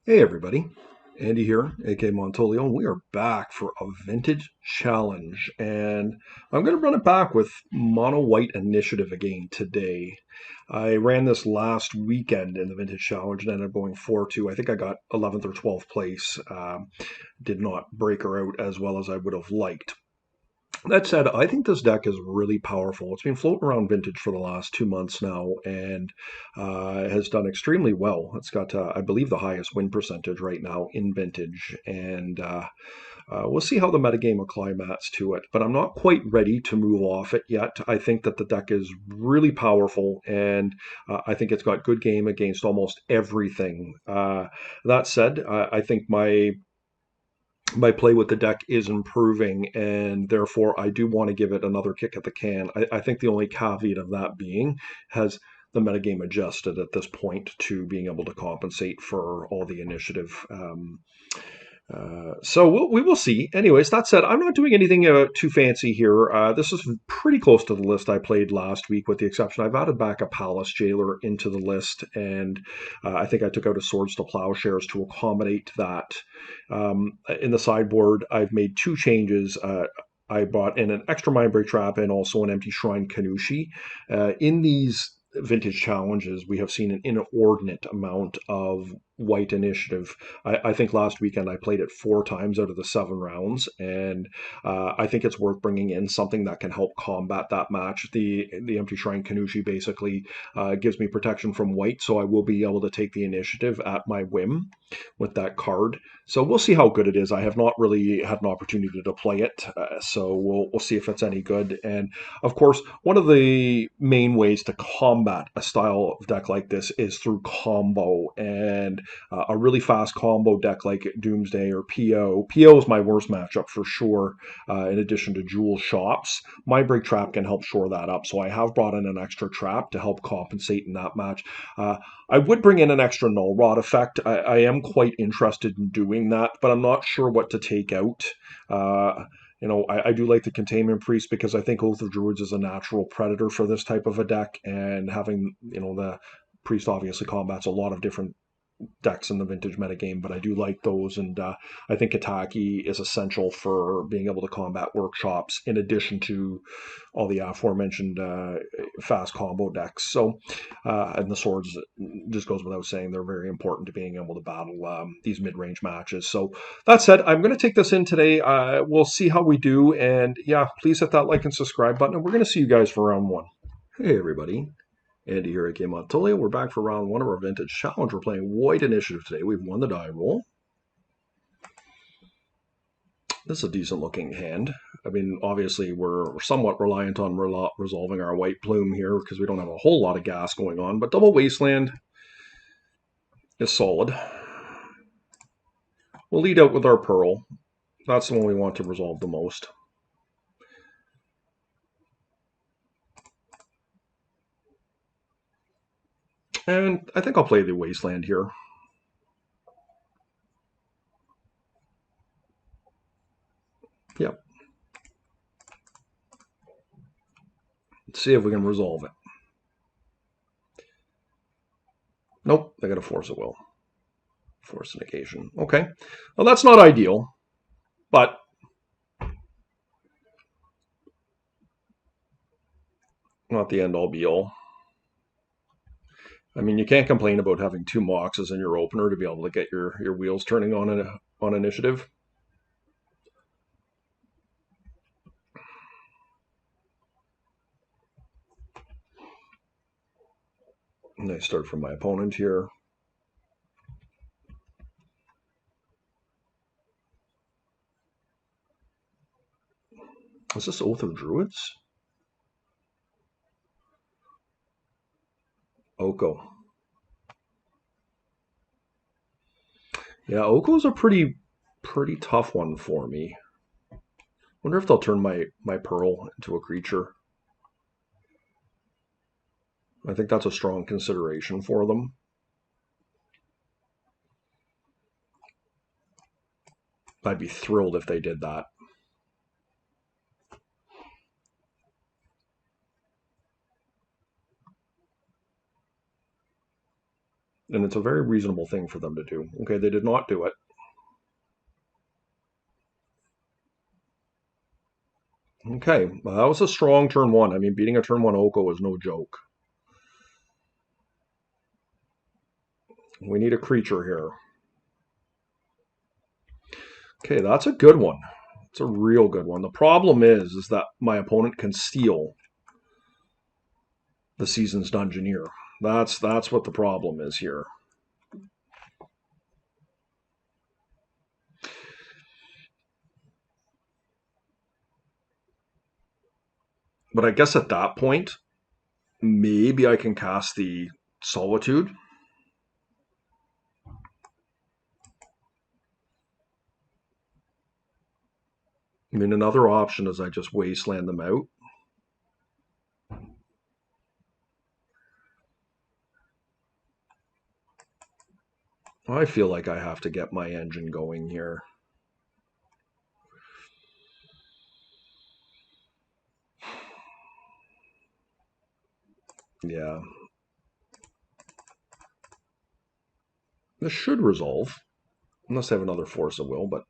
Hey everybody, Andy here, aka Montolio, and we are back for a vintage challenge. And I'm going to run it back with Mono White Initiative again today. I ran this last weekend in the vintage challenge and ended up going 4-2. I think I got 11th or 12th place. Did not break her out as well as I would have liked. That said, I think this deck is really powerful. It's been floating around Vintage for the last 2 months now and has done extremely well. It's got, I believe, the highest win percentage right now in Vintage. And we'll see how the metagame acclimates to it. But I'm not quite ready to move off it yet. I think that the deck is really powerful and I think it's got good game against almost everything. That said, I think my play with the deck is improving, and therefore I do want to give it another kick at the can. I think the only caveat of that being has the metagame adjusted at this point to being able to compensate for all the initiative. So we will see. Anyways, that said, I'm not doing anything too fancy here. This is pretty close to the list I played last week, with the exception I've added back a Palace Jailer into the list, and I think I took out a Swords to Plowshares to accommodate that. In the sideboard, I've made two changes. I bought in an extra Mindbreak Trap and also an Empty Shrine Kanushi. In these vintage challenges, we have seen an inordinate amount of white initiative. I think last weekend I played it 4 times out of the 7 rounds, and I think it's worth bringing in something that can help combat that match. The Empty Shrine Kanushi basically gives me protection from white, so I will be able to take the initiative at my whim with that card. So we'll see how good it is. I have not really had an opportunity to play it, so we'll see if it's any good. And of course, one of the main ways to combat a style of deck like this is through combo, and a really fast combo deck like Doomsday or PO. PO is my worst matchup for sure, in addition to Jewel Shops. Mindbreak Trap can help shore that up, so I have brought in an extra trap to help compensate in that match. I would bring in an extra Null Rod effect. I am quite interested in doing that, but I'm not sure what to take out. I do like the Containment Priest because I think Oath of Druids is a natural predator for this type of a deck, and having, the Priest obviously combats a lot of different decks in the vintage metagame, but I do like those, and I think Kataki is essential for being able to combat workshops in addition to all the aforementioned fast combo decks. So, and the swords, just goes without saying, they're very important to being able to battle these mid-range matches. So that said, I'm going to take this in today. We'll see how we do, and yeah, please hit that like and subscribe button, and we're going to see you guys for round one. Hey everybody, Andy here at Game Montolio. We're back for round one of our vintage challenge. We're playing White Initiative today. We've won the die roll. This is a decent looking hand. I mean, obviously, we're somewhat reliant on resolving our white plume here because we don't have a whole lot of gas going on, but Double Wasteland is solid. We'll lead out with our Pearl. That's the one we want to resolve the most. And I think I'll play the Wasteland here. Yep. Let's see if we can resolve it. Nope, they got to force a will. Force negation. Okay. Well, that's not ideal, but not the end all be all. I mean, you can't complain about having 2 Moxes in your opener to be able to get your wheels turning on initiative. Nice start from my opponent here. Is this Oath of Druids? Oko. Yeah, Oko's a pretty tough one for me. Wonder if they'll turn my Pearl into a creature. I think that's a strong consideration for them. I'd be thrilled if they did that. And it's a very reasonable thing for them to do. Okay, they did not do it. Okay, well, that was a strong turn one. I mean, beating a turn one Oko is no joke. We need a creature here. Okay, that's a good one. It's a real good one. The problem is that my opponent can steal the Season's Dungeoneer. That's what the problem is here. But I guess at that point, maybe I can cast the Solitude. I mean, another option is I just wasteland them out. I feel like I have to get my engine going here. Yeah. This should resolve. Unless I have another Force of Will, but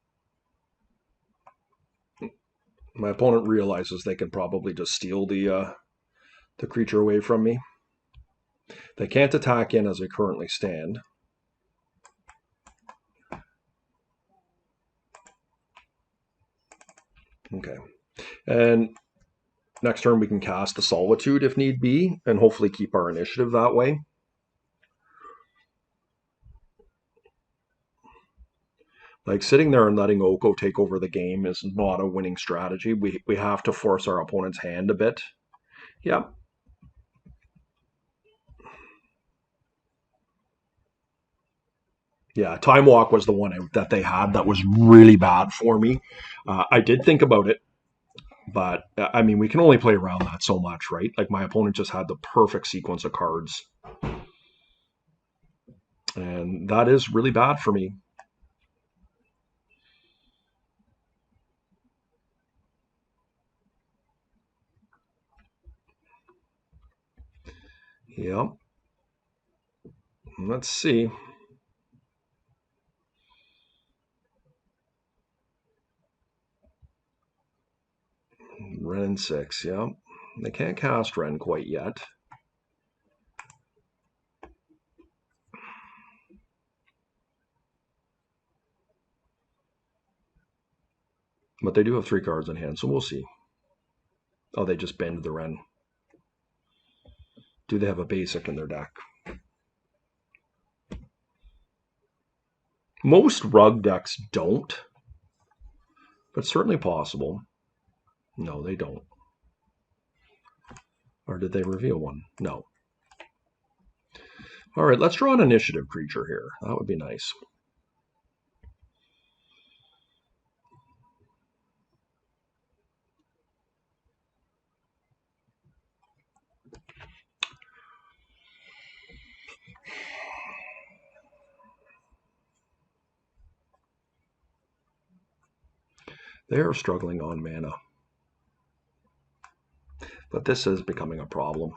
my opponent realizes they can probably just steal the creature away from me. They can't attack in as I currently stand. Okay. And next turn we can cast the Solitude if need be, and hopefully keep our initiative that way. Like sitting there and letting Oko take over the game is not a winning strategy. We have to force our opponent's hand a bit. Yeah. Yeah, Time Walk was the one that they had that was really bad for me. I did think about it, but I mean, we can only play around that so much, right? Like my opponent just had the perfect sequence of cards, and that is really bad for me. Yep. Let's see. Ren 6, yep. They can't cast Ren quite yet. But they do have 3 cards in hand, so we'll see. Oh, they just banned the Ren. Do they have a basic in their deck? Most rug decks don't, but certainly possible. No, they don't. Or did they reveal one? No. All right, let's draw an initiative creature here. That would be nice. They are struggling on mana. But this is becoming a problem.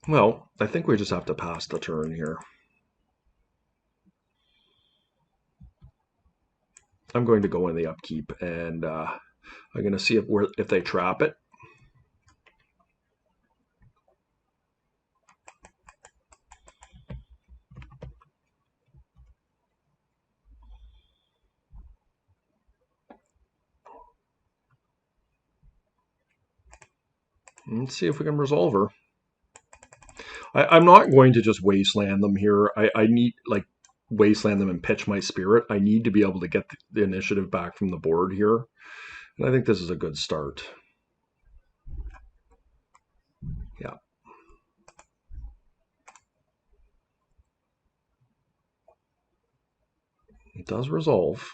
Well, I think we just have to pass the turn here. I'm going to go in the upkeep, and I'm going to see if they trap it. Let's see if we can resolve her. I'm not going to just wasteland them here. I need, like, wasteland them and pitch my spirit. I need to be able to get the initiative back from the board here. And I think this is a good start. Yeah. It does resolve.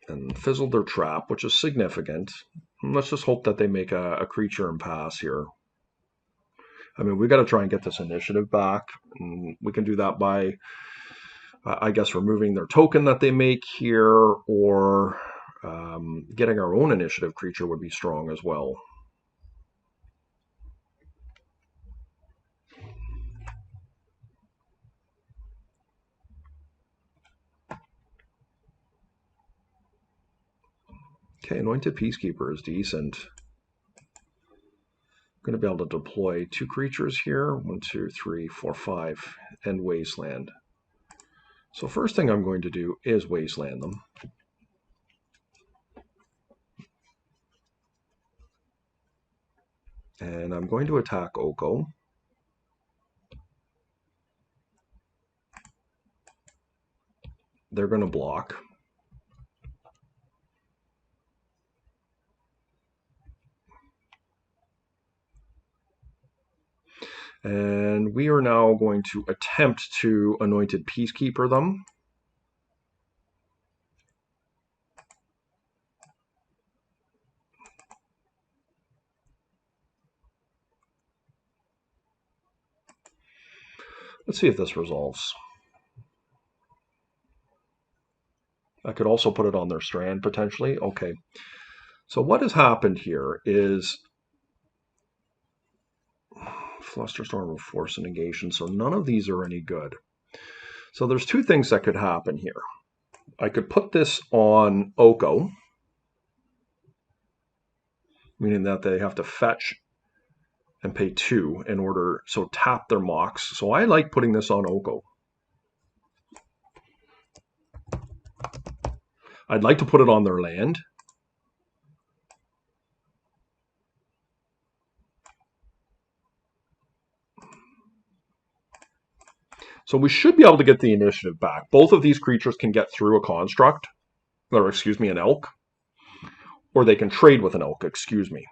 and fizzled their trap, which is significant. And let's just hope that they make a creature and pass here. I mean, we got to try and get this initiative back. And we can do that by, I guess, removing their token that they make here, or getting our own initiative creature would be strong as well. Okay, Anointed Peacekeeper is decent. I'm going to be able to deploy 2 creatures here. 1, 2, 3, 4, 5, and Wasteland. So first thing I'm going to do is Wasteland them. And I'm going to attack Oko. They're going to block. And we are now going to attempt to Anointed Peacekeeper them. Let's see if this resolves. I could also put it on their strand potentially. Okay. So what has happened here is Flusterstorm of Force and Negation. So none of these are any good. So there's 2 things that could happen here. I could put this on Oko, meaning that they have to fetch and pay 2 in order, so tap their Mox. So I like putting this on Oko. I'd like to put it on their land. So we should be able to get the initiative back. Both of these creatures can get through a construct, or excuse me, an elk, or they can trade with an elk, excuse me.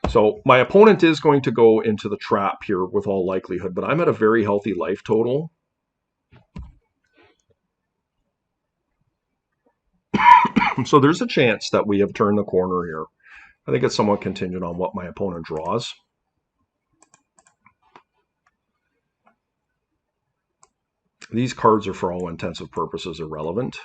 So my opponent is going to go into the trap here with all likelihood, but I'm at a very healthy life total. So there's a chance that we have turned the corner here. I think it's somewhat contingent on what my opponent draws. These cards are, for all intents and purposes, irrelevant.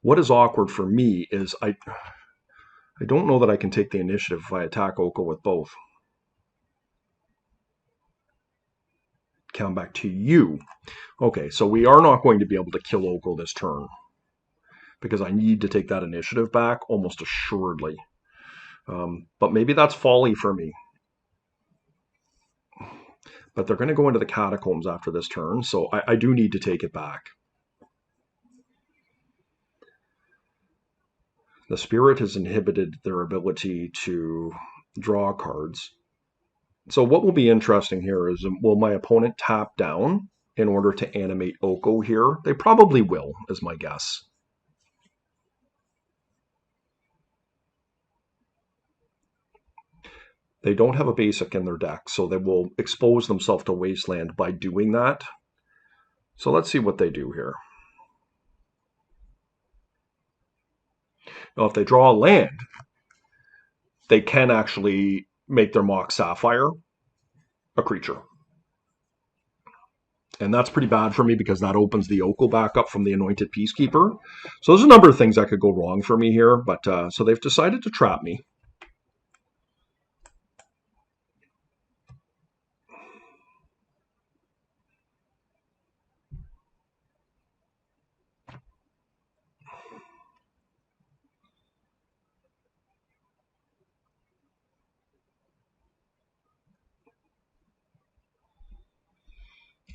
What is awkward for me is I don't know that I can take the initiative if I attack Oko with both. Come back to you. Okay, so we are not going to be able to kill Oko this turn, because I need to take that initiative back almost assuredly. But maybe that's folly for me. But they're going to go into the Catacombs after this turn, so I do need to take it back. The Spirit has inhibited their ability to draw cards. So what will be interesting here is, will my opponent tap down in order to animate Oko here? They probably will, is my guess. They don't have a basic in their deck, so they will expose themselves to Wasteland by doing that. So let's see what they do here. Now, if they draw a land, they can actually make their Mox Sapphire a creature. And that's pretty bad for me, because that opens the Oko back up from the Anointed Peacekeeper. So there's a number of things that could go wrong for me here, but so they've decided to trap me.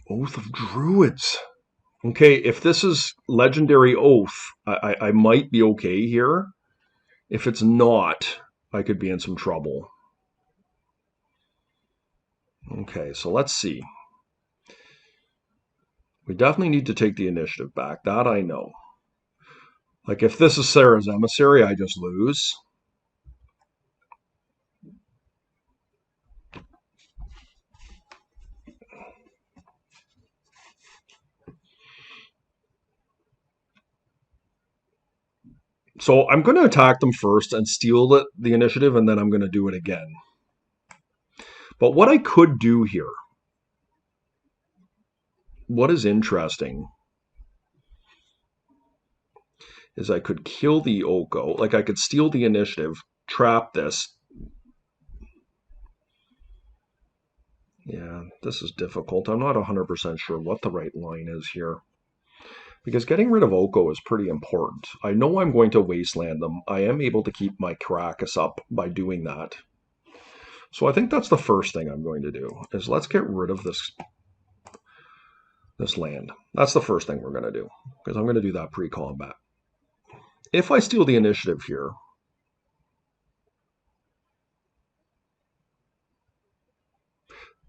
Oath of Druids. Okay, if this is Legendary Oath, I might be okay here. If it's not, I could be in some trouble. Okay, so let's see. We definitely need to take the initiative back. That I know. Like, if this is Sarah's Emissary, I just lose. So I'm going to attack them first and steal the initiative, and then I'm going to do it again. But what I could do here, what is interesting, is I could kill the Oko. Like, I could steal the initiative, trap this. Yeah, this is difficult. I'm not 100% sure what the right line is here. Because getting rid of Oko is pretty important. I know I'm going to wasteland them. I am able to keep my Caracas up by doing that. So I think that's the first thing I'm going to do, is let's get rid of this land. That's the first thing we're going to do, because I'm going to do that pre-combat. If I steal the initiative here,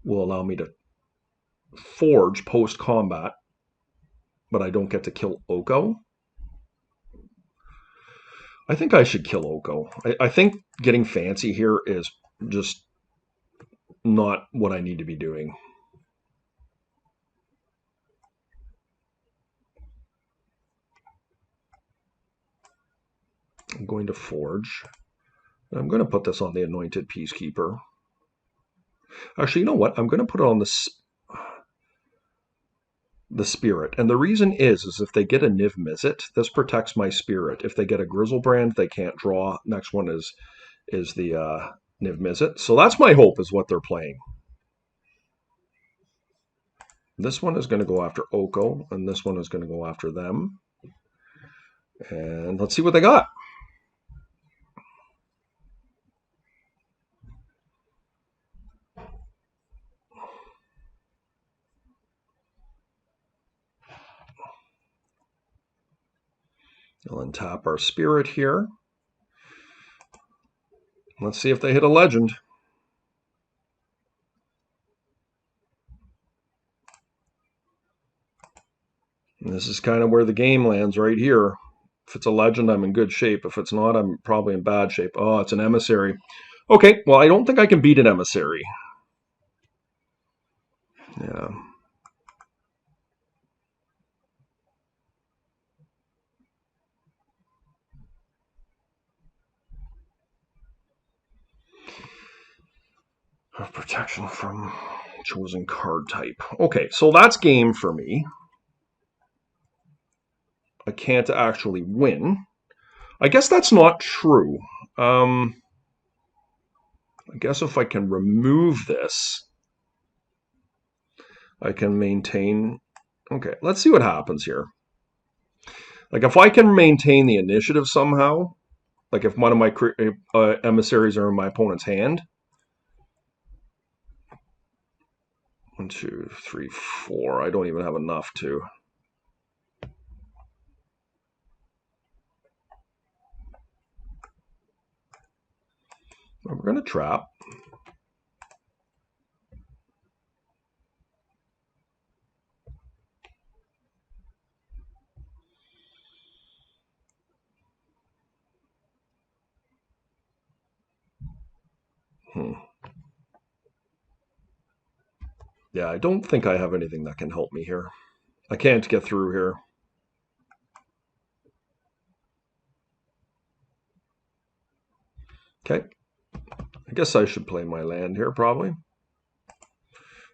will allow me to forge post-combat, but I don't get to kill Oko. I think I should kill Oko. I think getting fancy here is just not what I need to be doing. I'm going to forge. I'm going to put this on the Anointed Peacekeeper. Actually, you know what? I'm going to put it on the Spirit. And the reason is if they get a Niv Mizzet, this protects my Spirit. If they get a Grizzlebrand, they can't draw. Next one is the Niv Mizzet. So that's my hope, is what they're playing. This one is going to go after Oko, and this one is going to go after them. And let's see what they got. We'll untap our Spirit here. Let's see if they hit a legend. And this is kind of where the game lands, right here. If it's a legend, I'm in good shape. If it's not, I'm probably in bad shape. Oh, it's an emissary. Okay, well, I don't think I can beat an emissary. Yeah. Protection from chosen card type. Okay, so that's game for me. I can't actually win. I guess that's not true. I guess if I can remove this, I can maintain. Okay, let's see what happens here. Like, if I can maintain the initiative somehow, like if one of my emissaries are in my opponent's hand. 1, 2, 3, 4. I don't even have enough to. We're going to trap. Yeah, I don't think I have anything that can help me here. I can't get through here. Okay. I guess I should play my land here, probably.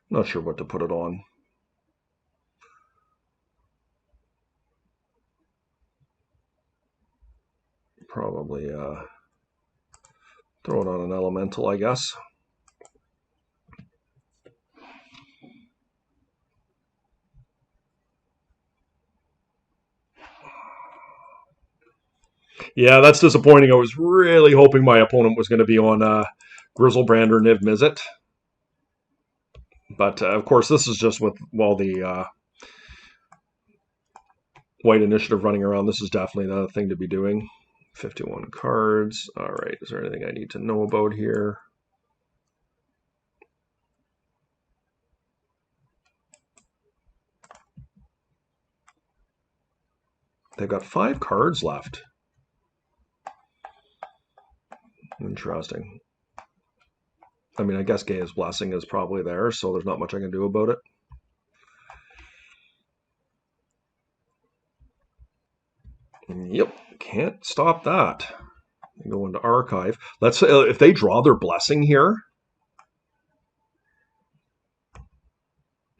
Not sure what to put it on. Probably throw it on an elemental, I guess. Yeah, that's disappointing. I was really hoping my opponent was going to be on Grizzlebrand or Niv Mizzet. But, of course, this is just with, well, the white initiative running around. This is definitely the thing to be doing. 51 cards. All right, is there anything I need to know about here? They've got 5 cards left. Interesting. I mean, I guess Gaia's Blessing is probably there, so there's not much I can do about it. Yep, can't stop that. Go into archive. Let's if they draw their blessing here.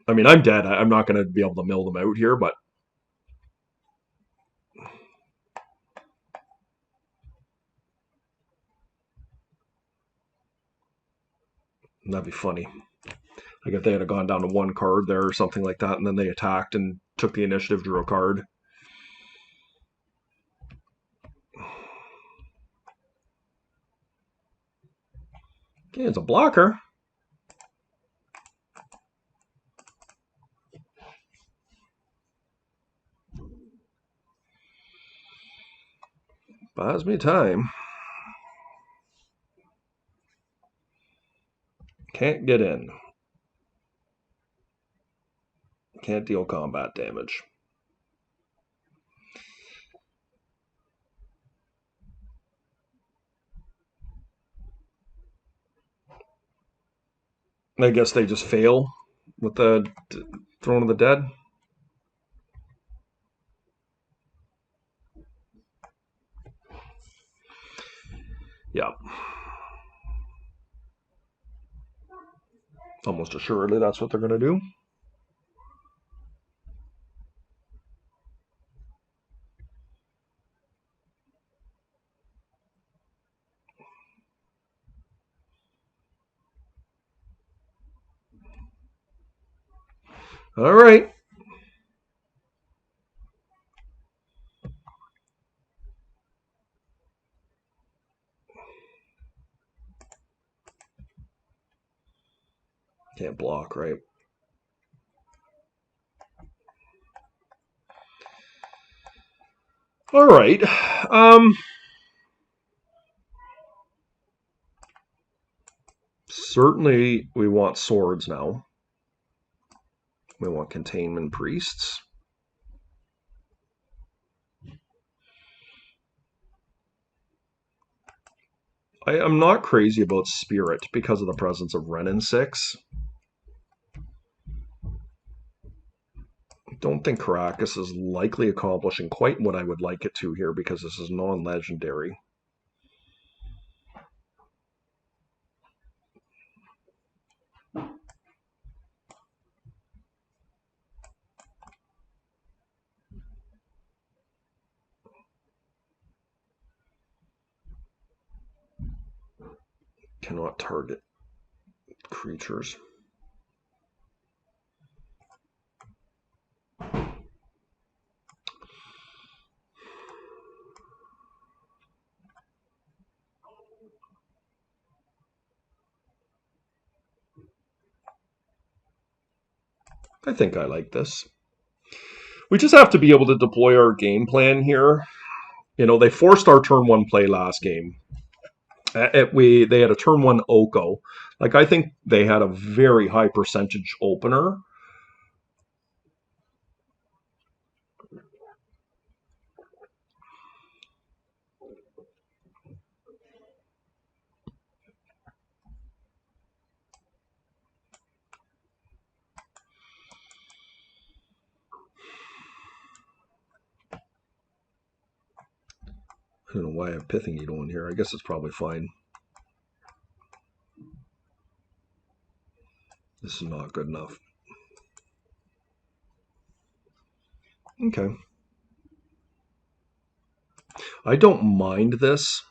I mean, I'm dead. I'm not going to be able to mill them out here, but that'd be funny. Like if they had gone down to one card there or something like that, and then they attacked and took the initiative, drew a card. Okay, it's a blocker. Buys me time. Can't get in. Can't deal combat damage. I guess they just fail with the Throne of the Dead. Yeah. Almost assuredly that's what they're going to do. All right. Can't block, right? All right. Certainly we want swords now. We want containment priests. I am not crazy about spirit because of the presence of Ren in 6. Don't think Caracas is likely accomplishing quite what I would like it to here because this is non-legendary. Cannot target creatures. I think I like this. We just have to be able to deploy our game plan here. You know, they forced our turn one play last game. They had a turn one Oko. Like I think they had a very high percentage opener. I don't know why I have Pithing Needle in here. I guess it's probably fine. This is not good enough. Okay. I don't mind this.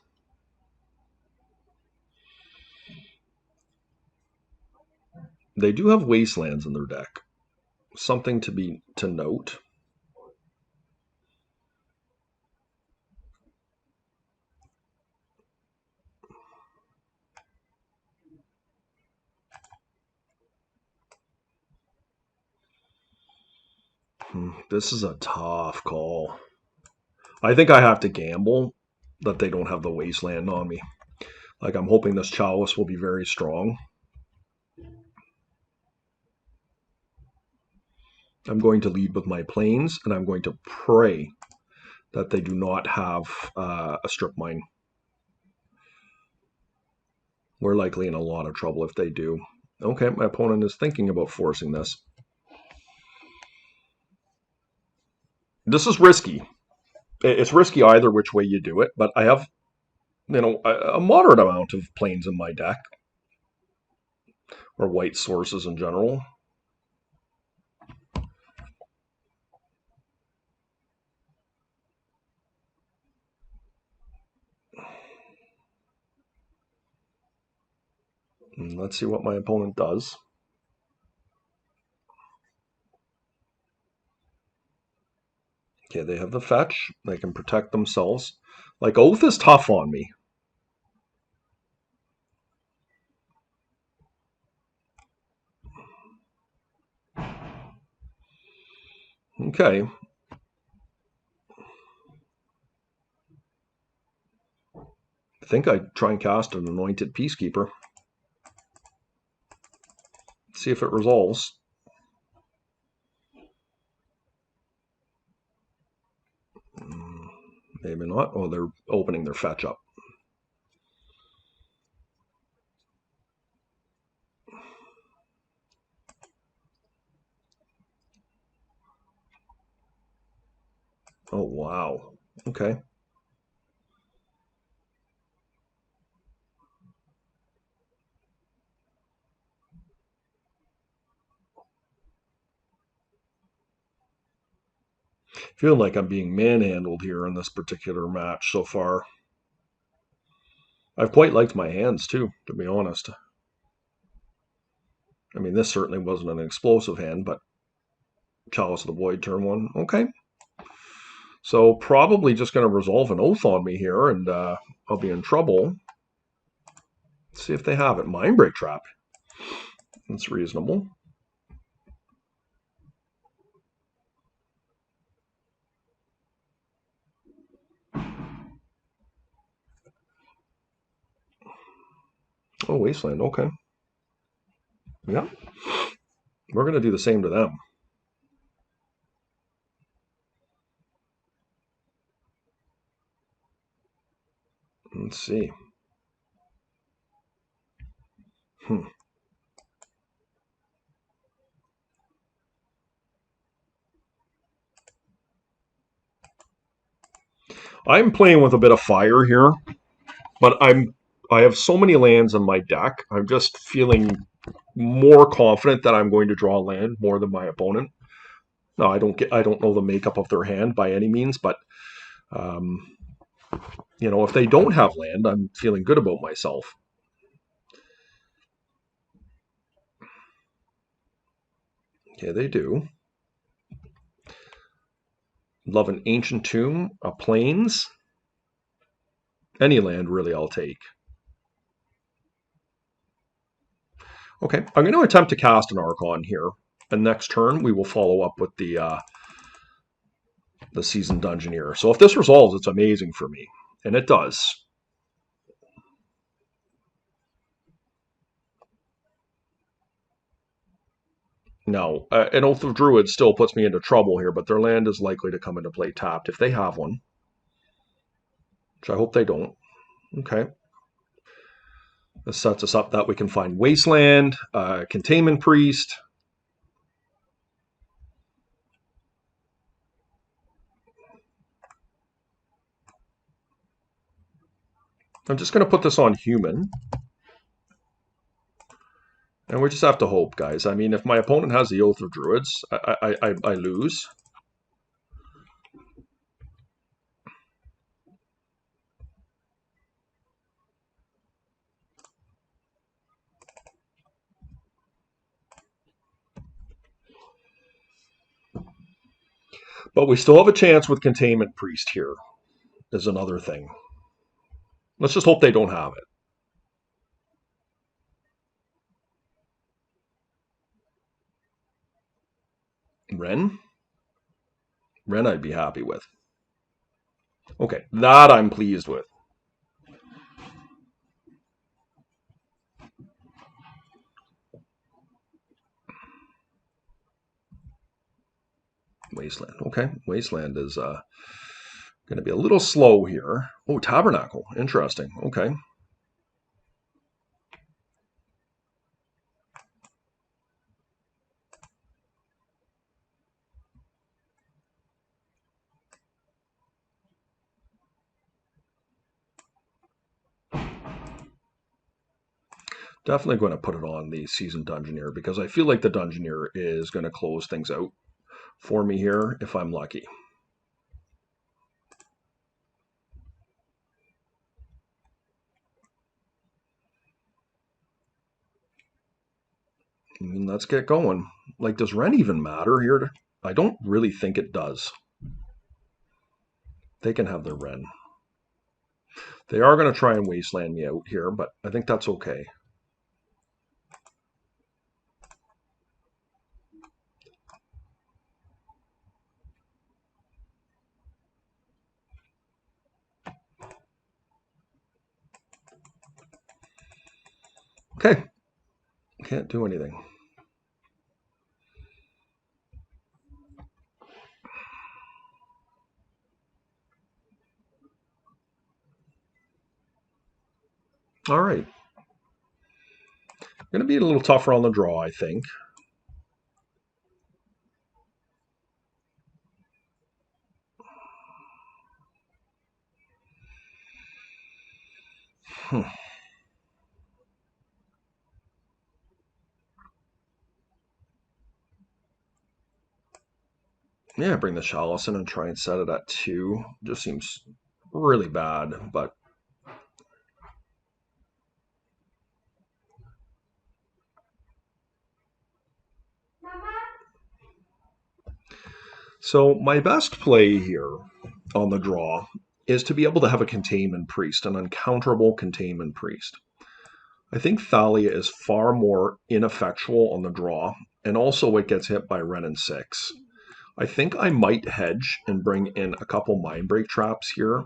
They do have Wastelands in their deck. Something to note. This is a tough call. I think I have to gamble that they don't have the Wasteland on me. Like, I'm hoping this Chalice will be very strong. I'm going to lead with my planes, and I'm going to pray that they do not have a strip mine. We're likely in a lot of trouble if they do. Okay, my opponent is thinking about forcing this. This is risky. It's risky either which way you do it, but I have, a moderate amount of planes in my deck, or white sources in general. And let's see what my opponent does. Okay, they have the fetch. They can protect themselves. Like, Oath is tough on me. Okay. I think I'd try and cast an Anointed Peacekeeper. See if it resolves. Maybe not. Oh, they're opening their fetch up. Oh, wow. Okay. Feel like I'm being manhandled here in this particular match so far. I've quite liked my hands too, to be honest. I mean, this certainly wasn't an explosive hand, but Chalice of the Void turn one. Okay. So probably just going to resolve an Oath on me here, and I'll be in trouble. Let's see if they have it. Mindbreak Trap. That's reasonable. Oh, Wasteland. Okay. Yeah. We're going to do the same to them. Let's see. Hmm. I'm playing with a bit of fire here, but I have so many lands in my deck. I'm just feeling more confident that I'm going to draw land more than my opponent. No, I don't know the makeup of their hand by any means, but um, if they don't have land, I'm feeling good about myself. Yeah, they do. Love an Ancient Tomb, a Plains. Any land, really, I'll take. Okay, I'm going to attempt to cast an Archon here. And next turn, we will follow up with the Seasoned Dungeoneer. So if this resolves, it's amazing for me. And it does. Now, an Oath of Druids still puts me into trouble here, but their land is likely to come into play tapped if they have one. Which I hope they don't. Okay. This sets us up that we can find Wasteland, Containment Priest. I'm just going to put this on human. And we just have to hope, guys. I mean, if my opponent has the Oath of Druids, I lose. But we still have a chance with Containment Priest here, is another thing. Let's just hope they don't have it. Ren? Ren I'd be happy with. Okay, that I'm pleased with. Wasteland. Okay, Wasteland is going to be a little slow here. Oh, Tabernacle. Interesting. Okay. Definitely going to put it on the Seasoned Dungeoneer because I feel like the Dungeoneer is going to close things out for me here if I'm lucky. I mean, let's get going. Like, does Ren even matter here? I don't really think it does. They can have their Ren. They are going to try and wasteland me out here, but I think that's okay. Okay. Can't do anything. All right. Going to be a little tougher on the draw, I think. Yeah, bring the Chalice in and try and set it at 2. Just seems really bad, but so my best play here on the draw is to be able to have a Containment Priest, an uncounterable Containment Priest. I think Thalia is far more ineffectual on the draw, and also it gets hit by Ren and 6. I think I might hedge and bring in a couple Mindbreak traps here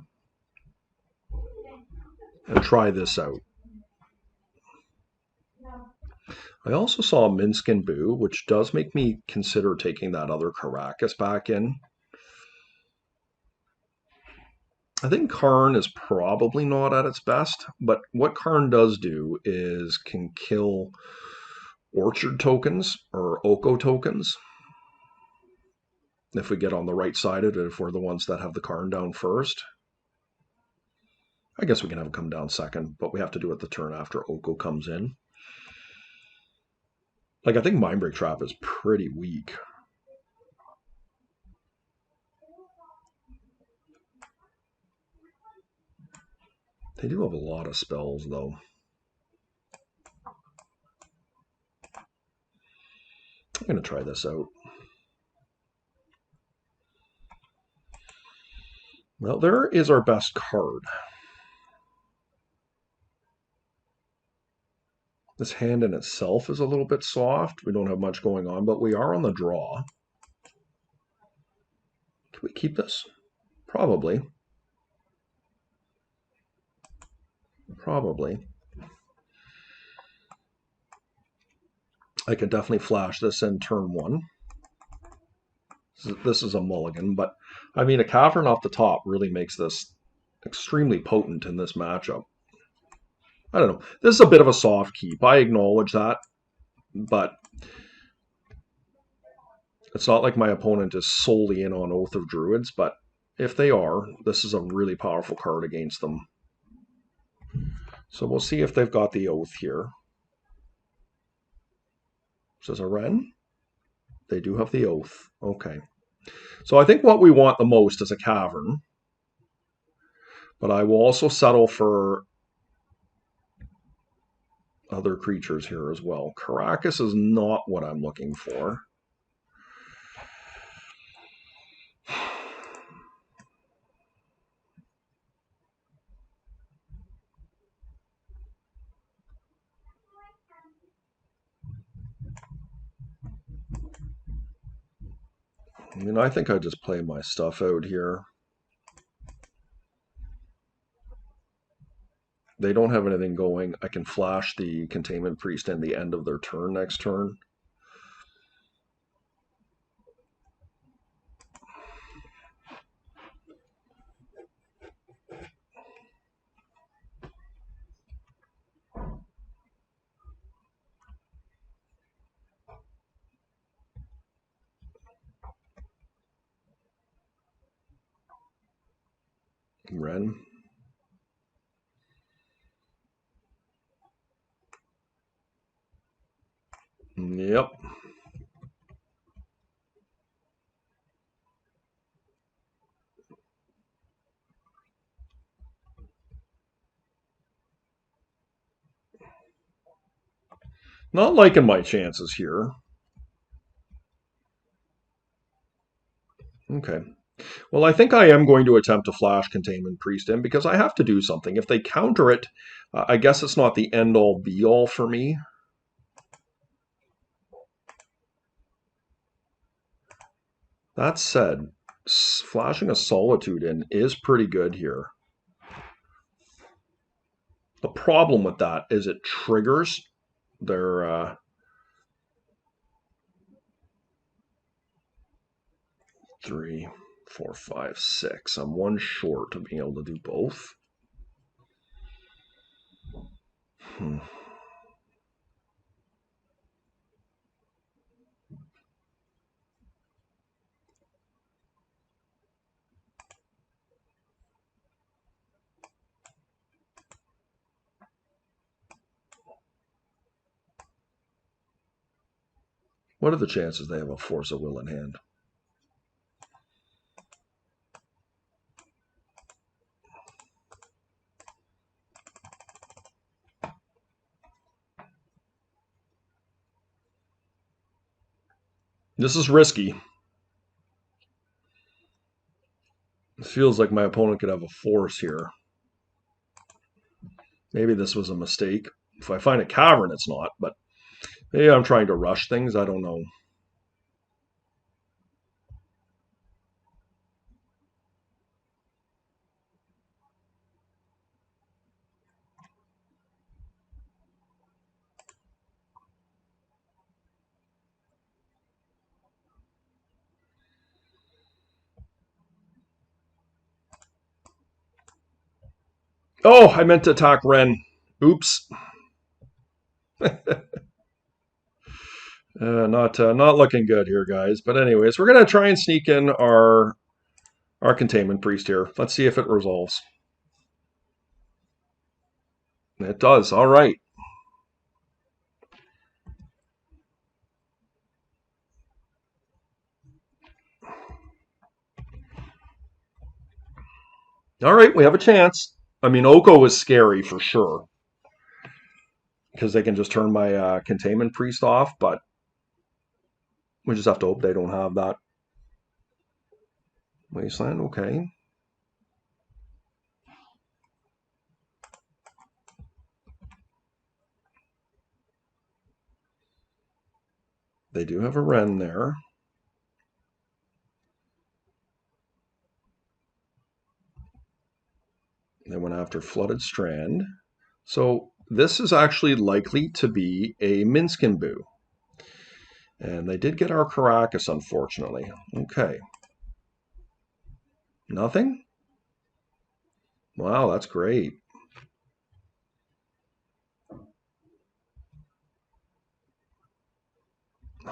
and try this out. I also saw Minsk and Boo, which does make me consider taking that other Caracas back in. I think Karn is probably not at its best, but what Karn does do is can kill Orchard tokens or Oko tokens. If we get on the right side of it, if we're the ones that have the Karn down first. I guess we can have it come down second, but we have to do it the turn after Oko comes in. Like, I think Mindbreak Trap is pretty weak. They do have a lot of spells, though. I'm going to try this out. Well, there is our best card. This hand in itself is a little bit soft. We don't have much going on, but we are on the draw. Can we keep this? Probably. Probably. I could definitely flash this in turn 1. This is a mulligan, but I mean, a Cavern off the top really makes this extremely potent in this matchup. I don't know. This is a bit of a soft keep. I acknowledge that, but it's not like my opponent is solely in on Oath of Druids, but if they are, this is a really powerful card against them. So we'll see if they've got the Oath here. This is a Ren. They do have the Oath. Okay. So I think what we want the most is a Cavern. But I will also settle for other creatures here as well. Caracas is not what I'm looking for. I mean, I think I just play my stuff out here. They don't have anything going. I can flash the Containment Priest in the end of their turn next turn. Ren. Yep. Not liking my chances here. Okay. Well, I think I am going to attempt to flash Containment Priest in because I have to do something. If they counter it, I guess it's not the end-all be-all for me. That said, flashing a Solitude in is pretty good here. The problem with that is it triggers their 3, 4, 5, 6. I'm one short of being able to do both. Hmm. What are the chances they have a Force of Will in hand? This is risky. It feels like my opponent could have a Force here. Maybe this was a mistake. If I find a Cavern, it's not, but maybe I'm trying to rush things. I don't know. Oh, I meant to attack Ren. Oops. Not looking good here, guys. But anyways, we're gonna try and sneak in our Containment Priest here. Let's see if it resolves. It does. All right. All right, we have a chance. I mean, Oko is scary for sure because they can just turn my Containment Priest off, but we just have to hope they don't have that. Wasteland, okay. They do have a Wren there. They went after Flooded Strand. So this is actually likely to be a Minskin Boo. And they did get our Caracas, unfortunately. Okay. Nothing? Wow, that's great.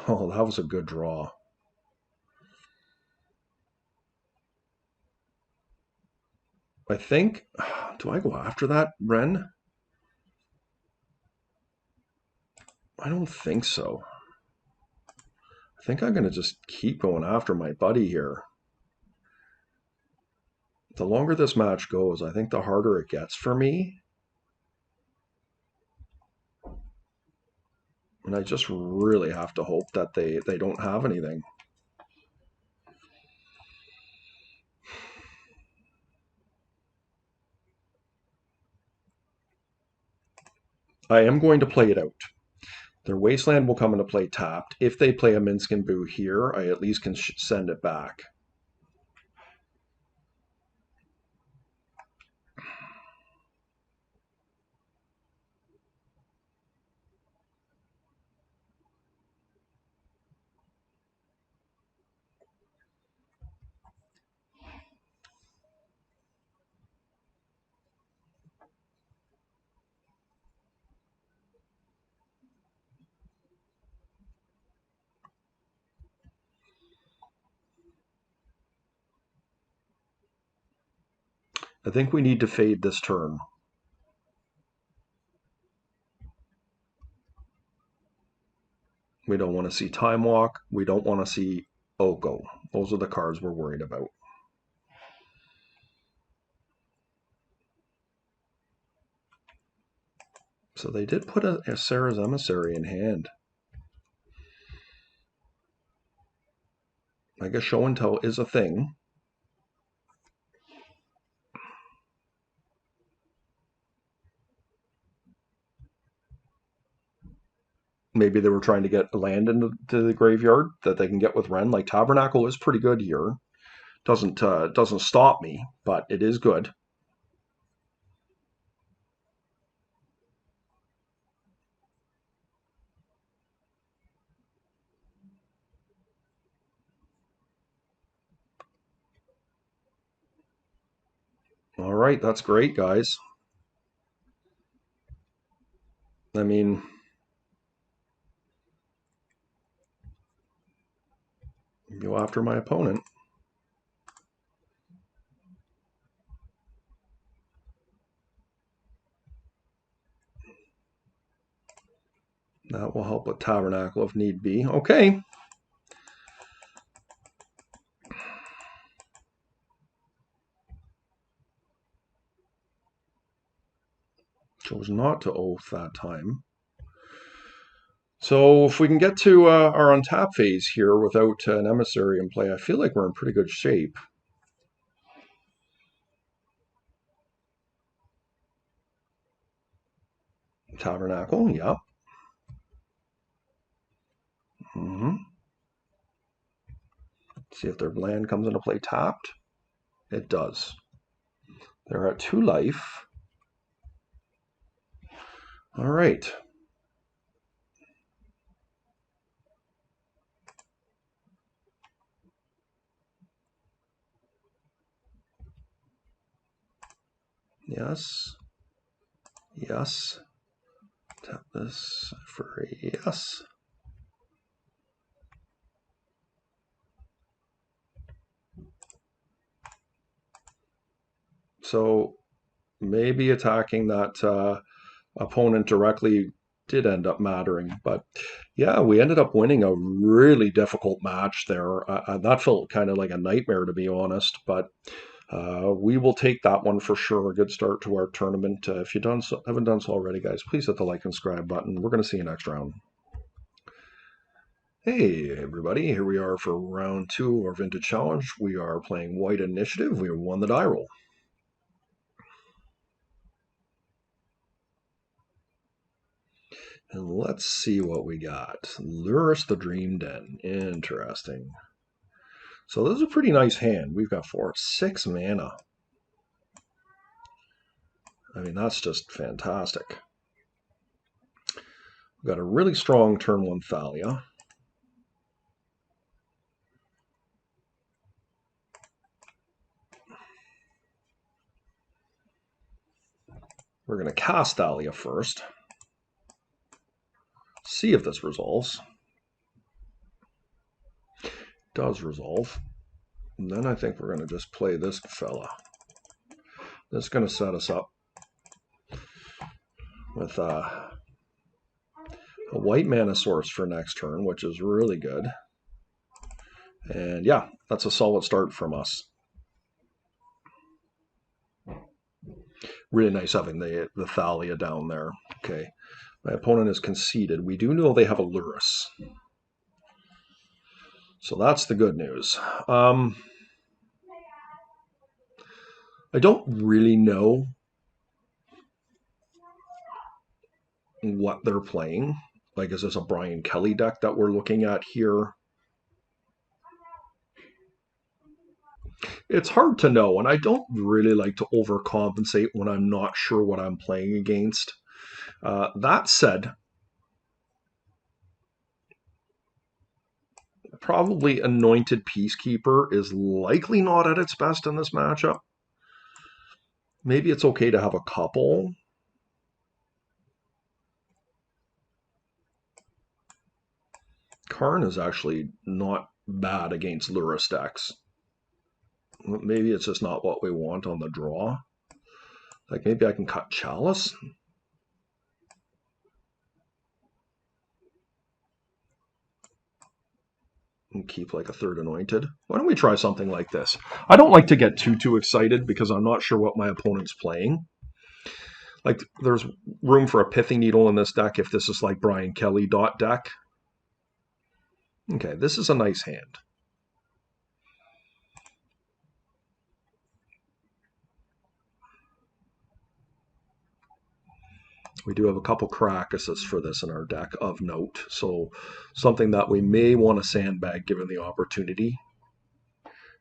Oh, that was a good draw. I think, do I go after that Wren? I don't think so. I think I'm going to just keep going after my buddy here. The longer this match goes, I think the harder it gets for me. And I just really have to hope that they don't have anything. I am going to play it out. Their Wasteland will come into play tapped. If they play a Minskin Boo here, I at least can send it back. I think we need to fade this turn. We don't want to see Time Walk. We don't want to see Oko. Those are the cards we're worried about. So they did put a Sarah's Emissary in hand. I guess show and tell is a thing. Maybe they were trying to get land into the graveyard that they can get with Ren. Like Tabernacle is pretty good here. Doesn't stop me, but it is good. All right, that's great, guys. I mean, go after my opponent. That will help with Tabernacle if need be. Okay. Chose not to oath that time. So if we can get to our untap phase here without an emissary in play, I feel like we're in pretty good shape. Tabernacle, yep. See if their land comes into play tapped. It does. They're at 2 life. All right. Yes. Yes. Tap this for a yes. So maybe attacking that opponent directly did end up mattering. But yeah, we ended up winning a really difficult match there. That felt kind of like a nightmare, to be honest. But we will take that one for sure. A good start to our tournament. If you haven't done so already, guys, please hit the like and subscribe button. We're going to see you next round. Hey everybody, here we are for round 2 of our Vintage Challenge. We are playing White Initiative. We won the die roll. And let's see what we got. Lurrus the Dream Den. Interesting. So this is a pretty nice hand we've got for it. 6 mana. I mean, that's just fantastic. We've got a really strong turn 1 Thalia. We're going to cast Thalia first. See if this resolves. It does resolve. And then I think we're going to just play this fella. That's going to set us up with a white mana source for next turn, which is really good. And yeah, that's a solid start from us. Really nice having the Thalia down there. Okay, my opponent is conceded. We do know they have a Lurrus. So that's the good news. I don't really know what they're playing. Like, is this a Brian Kelly deck that we're looking at here? It's hard to know, and I don't really like to overcompensate when I'm not sure what I'm playing against. That said, probably Anointed Peacekeeper is likely not at its best in this matchup. Maybe it's okay to have a couple. Karn is actually not bad against Lurrus decks. Maybe it's just not what we want on the draw. Like, maybe I can cut Chalice. And keep like a third anointed. Why don't we try something like this? I don't like to get too excited because I'm not sure what my opponent's playing. Like, there's room for a Pithing Needle in this deck if this is like Brian Kelly dot deck. Okay, this is a nice hand. We do have a couple Karakas for this in our deck of note, so something that we may want to sandbag given the opportunity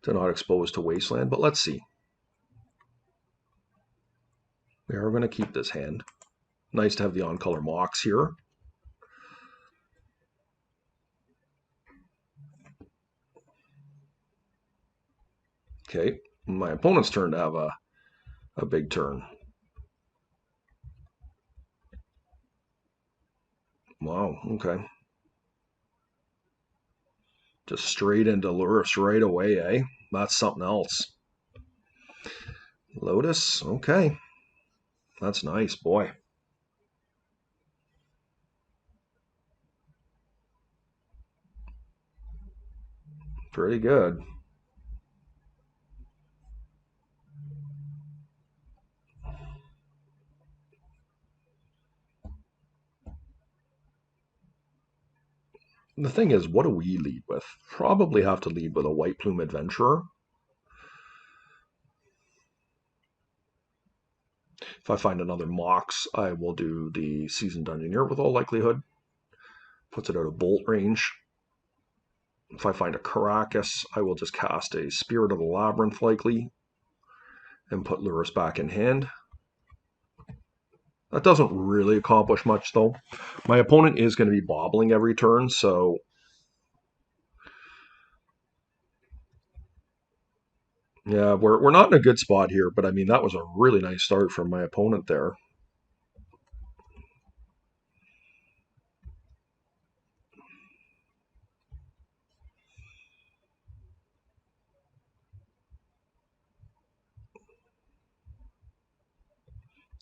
to not expose to Wasteland, but let's see. We are going to keep this hand. Nice to have the on-color Mox here. Okay, my opponent's turn to have a big turn. Wow, okay. Just straight into Lurrus right away, eh? That's something else. Lotus, okay. That's nice, boy. Pretty good. The thing is, what do we lead with? Probably have to lead with a White Plume Adventurer. If I find another Mox, I will do the Seasoned Dungeoneer with all likelihood. Puts it out of bolt range. If I find a Karakas, I will just cast a Spirit of the Labyrinth likely and put Lurrus back in hand. That doesn't really accomplish much though. My opponent is going to be bobbling every turn, so yeah, we're not in a good spot here, but I mean, that was a really nice start from my opponent there.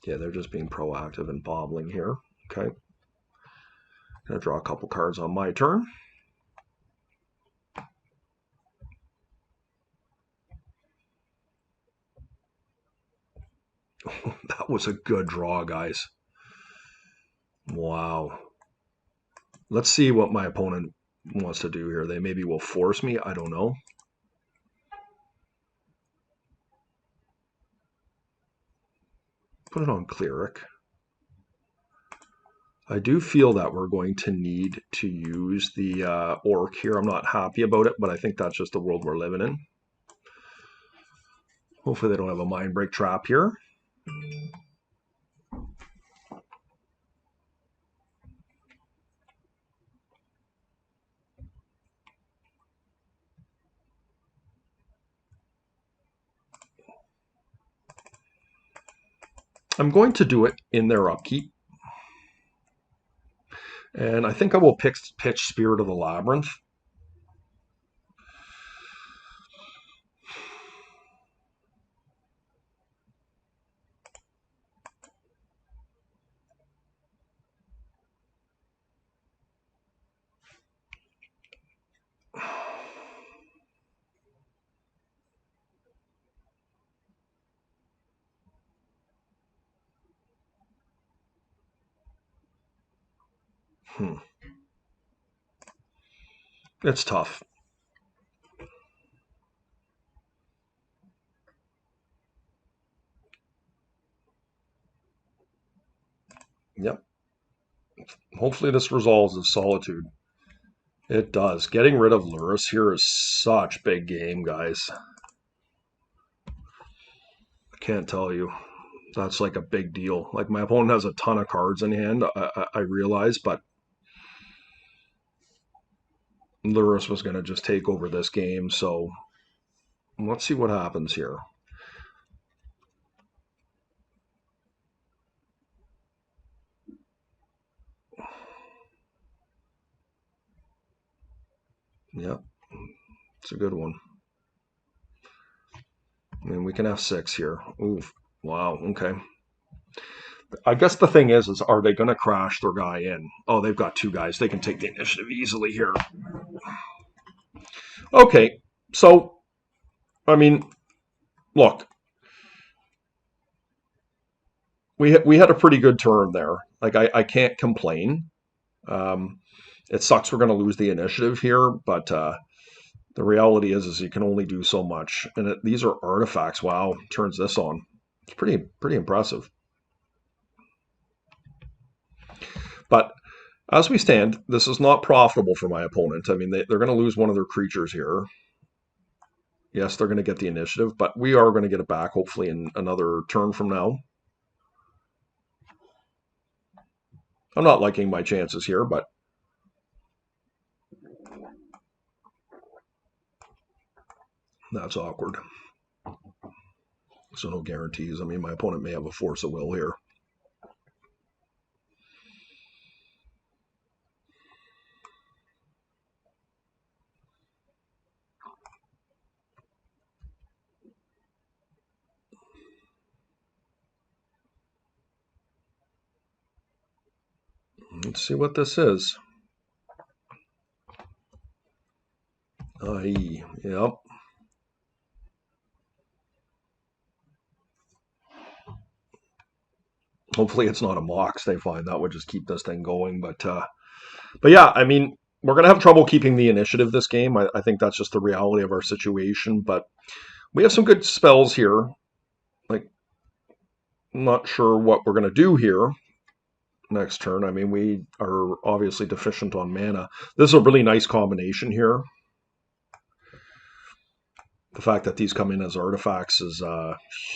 Yeah, they're just being proactive and bobbling here. Okay. Gonna draw a couple cards on my turn. That was a good draw, guys. Wow. Let's see what my opponent wants to do here. They maybe will force me. I don't know. Put it on Cleric. I do feel that we're going to need to use the Orc here. I'm not happy about it, but I think that's just the world we're living in. Hopefully they don't have a Mind Break trap here. I'm going to do it in their upkeep. And I think I will pitch Spirit of the Labyrinth. It's tough. Yep. Hopefully this resolves as Solitude. It does. Getting rid of Lurrus here is such big game, guys. I can't tell you. That's like a big deal. Like, my opponent has a ton of cards in hand, I realize, but Lurrus was going to just take over this game, so let's see what happens here. Yep, it's a good one. I mean, we can have 6 here. Oof. Wow, okay. I guess the thing is are they going to crash their guy in? Oh, they've got 2 guys. They can take the initiative easily here. Okay, so I mean, look, we had a pretty good turn there. Like I can't complain. Um, it sucks we're going to lose the initiative here, but the reality is you can only do so much. And these are artifacts. Wow, turns this on. It's pretty impressive. But as we stand, this is not profitable for my opponent. I mean, they're going to lose one of their creatures here. Yes, they're going to get the initiative, but we are going to get it back hopefully in another turn from now. I'm not liking my chances here, but that's awkward. So no guarantees. I mean, my opponent may have a force of will here. Let's see what this is. Yep. Hopefully it's not a Mox they find. That would just keep this thing going. But yeah, I mean, we're going to have trouble keeping the initiative this game. I think that's just the reality of our situation. But we have some good spells here. Like, I'm not sure what we're going to do here next turn. I mean, we are obviously deficient on mana. This is a really nice combination here. The fact that these come in as artifacts is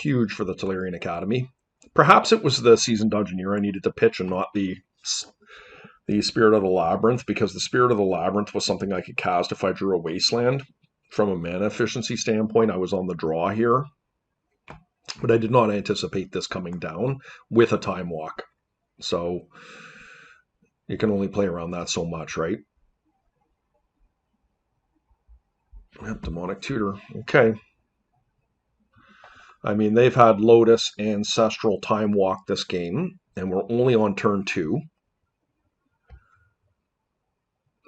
huge for the Tolarian Academy. Perhaps it was the Seasoned Dungeoneer I needed to pitch and not the Spirit of the Labyrinth, because the Spirit of the Labyrinth was something I could cast if I drew a Wasteland. From a mana efficiency standpoint, I was on the draw here. But I did not anticipate this coming down with a Time Walk. So you can only play around that so much, right? Yep, Demonic Tutor. Okay. I mean, they've had Lotus, Ancestral, Time Walk this game, and we're only on turn 2.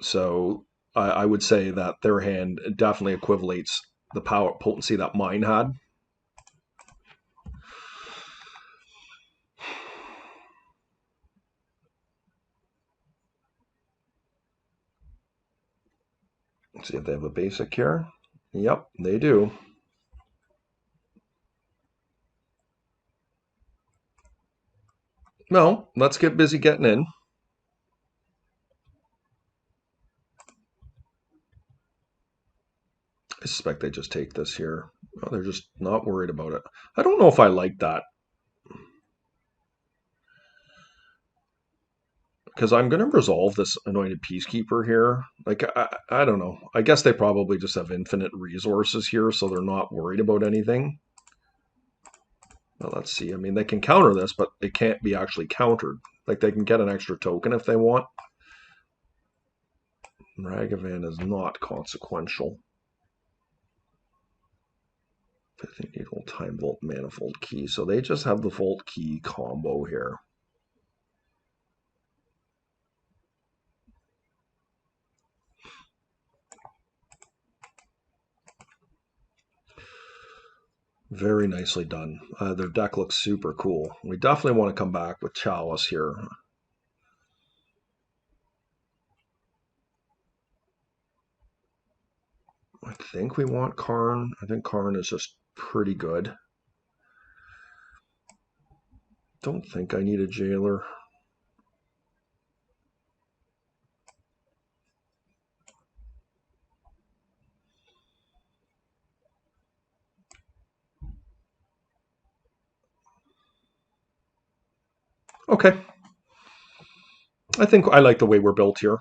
So I would say that their hand definitely equivalates the power potency that mine had. Let's see if they have a basic here. Yep, they do. No, let's get busy getting in. I suspect they just take this here. Oh, they're just not worried about it. I don't know if I like that. Because I'm going to resolve this Anointed Peacekeeper here. Like, I don't know. I guess they probably just have infinite resources here, so they're not worried about anything. Well, let's see. I mean, they can counter this, but it can't be actually countered. Like, they can get an extra token if they want. Ragavan is not consequential. Pithing Needle, Time Vault, Manifold Key. So they just have the Vault Key combo here. Very nicely done. Their deck looks super cool. We definitely want to come back with Chalice here. I think we want Karn. I think Karn is just pretty good. Don't think I need a Jailer. Okay. I think I like the way we're built here.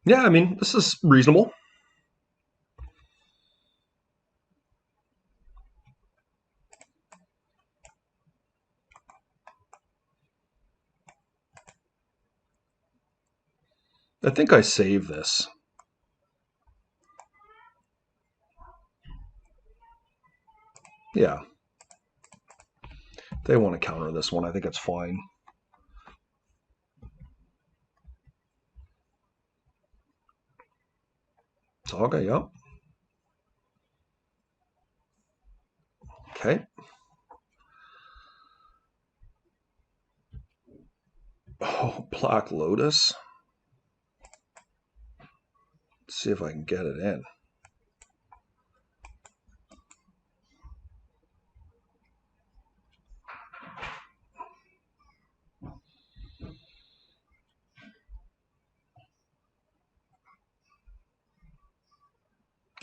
Yeah, I mean, this is reasonable. I think I save this. Yeah. They want to counter this one. I think it's fine. Saga, yep. Okay. Oh, Black Lotus. Let's see if I can get it in.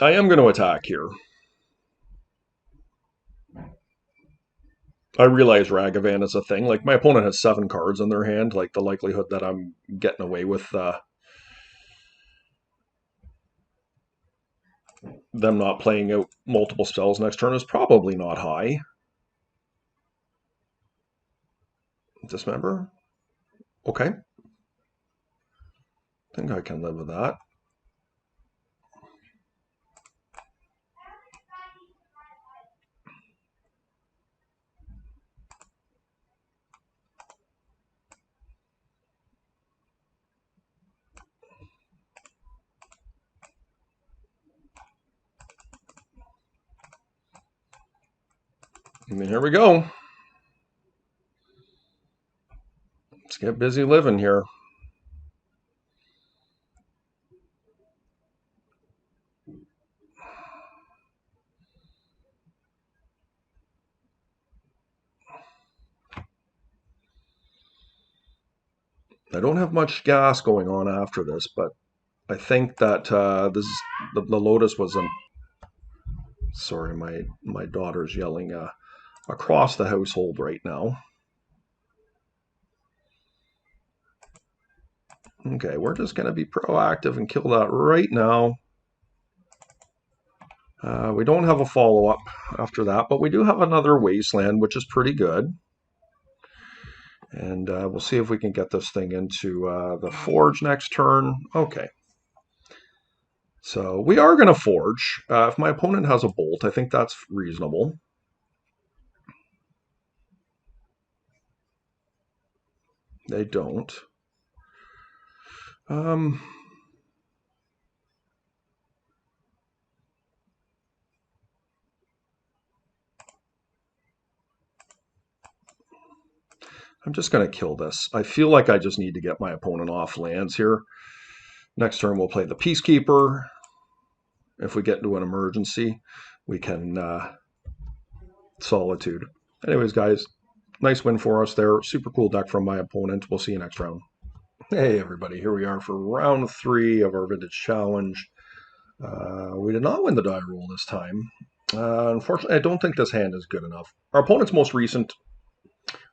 I am going to attack here. I realize Ragavan is a thing. Like, my opponent has 7 cards in their hand. Like, the likelihood that I'm getting away with them not playing out multiple spells next turn is probably not high. Dismember? Okay. I think I can live with that. And here we go. Let's get busy living here. I don't have much gas going on after this, but I think that this is, the Lotus was an... Sorry, my daughter's yelling across the household right now. Okay, we're just going to be proactive and kill that right now. We don't have a follow-up after that, but we do have another Wasteland, which is pretty good. And we'll see if we can get this thing into the Forge next turn. Okay. So we are going to Forge. If my opponent has a Bolt, I think that's reasonable. They don't. I'm just going to kill this. I feel like I just need to get my opponent off lands here. Next turn, we'll play the Peacekeeper. If we get into an emergency, we can Solitude. Anyways, guys, nice win for us there. Super cool deck from my opponent. We'll see you next round. Hey, everybody. Here we are for round 3 of our Vintage Challenge. We did not win the die roll this time. Unfortunately, I don't think this hand is good enough. Our opponent's most recent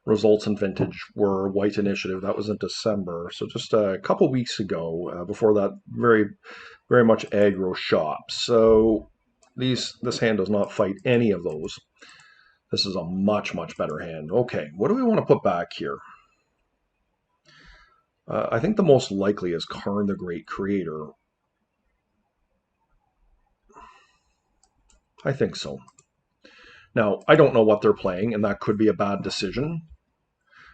results in Vintage were White Initiative. That was in December, so just a couple weeks ago. Before that, very much aggro shop. So this hand does not fight any of those. This is a much better hand. Okay, what do we want to put back here? I think the most likely is Karn the Great Creator. I think so. Now, I don't know what they're playing, and that could be a bad decision,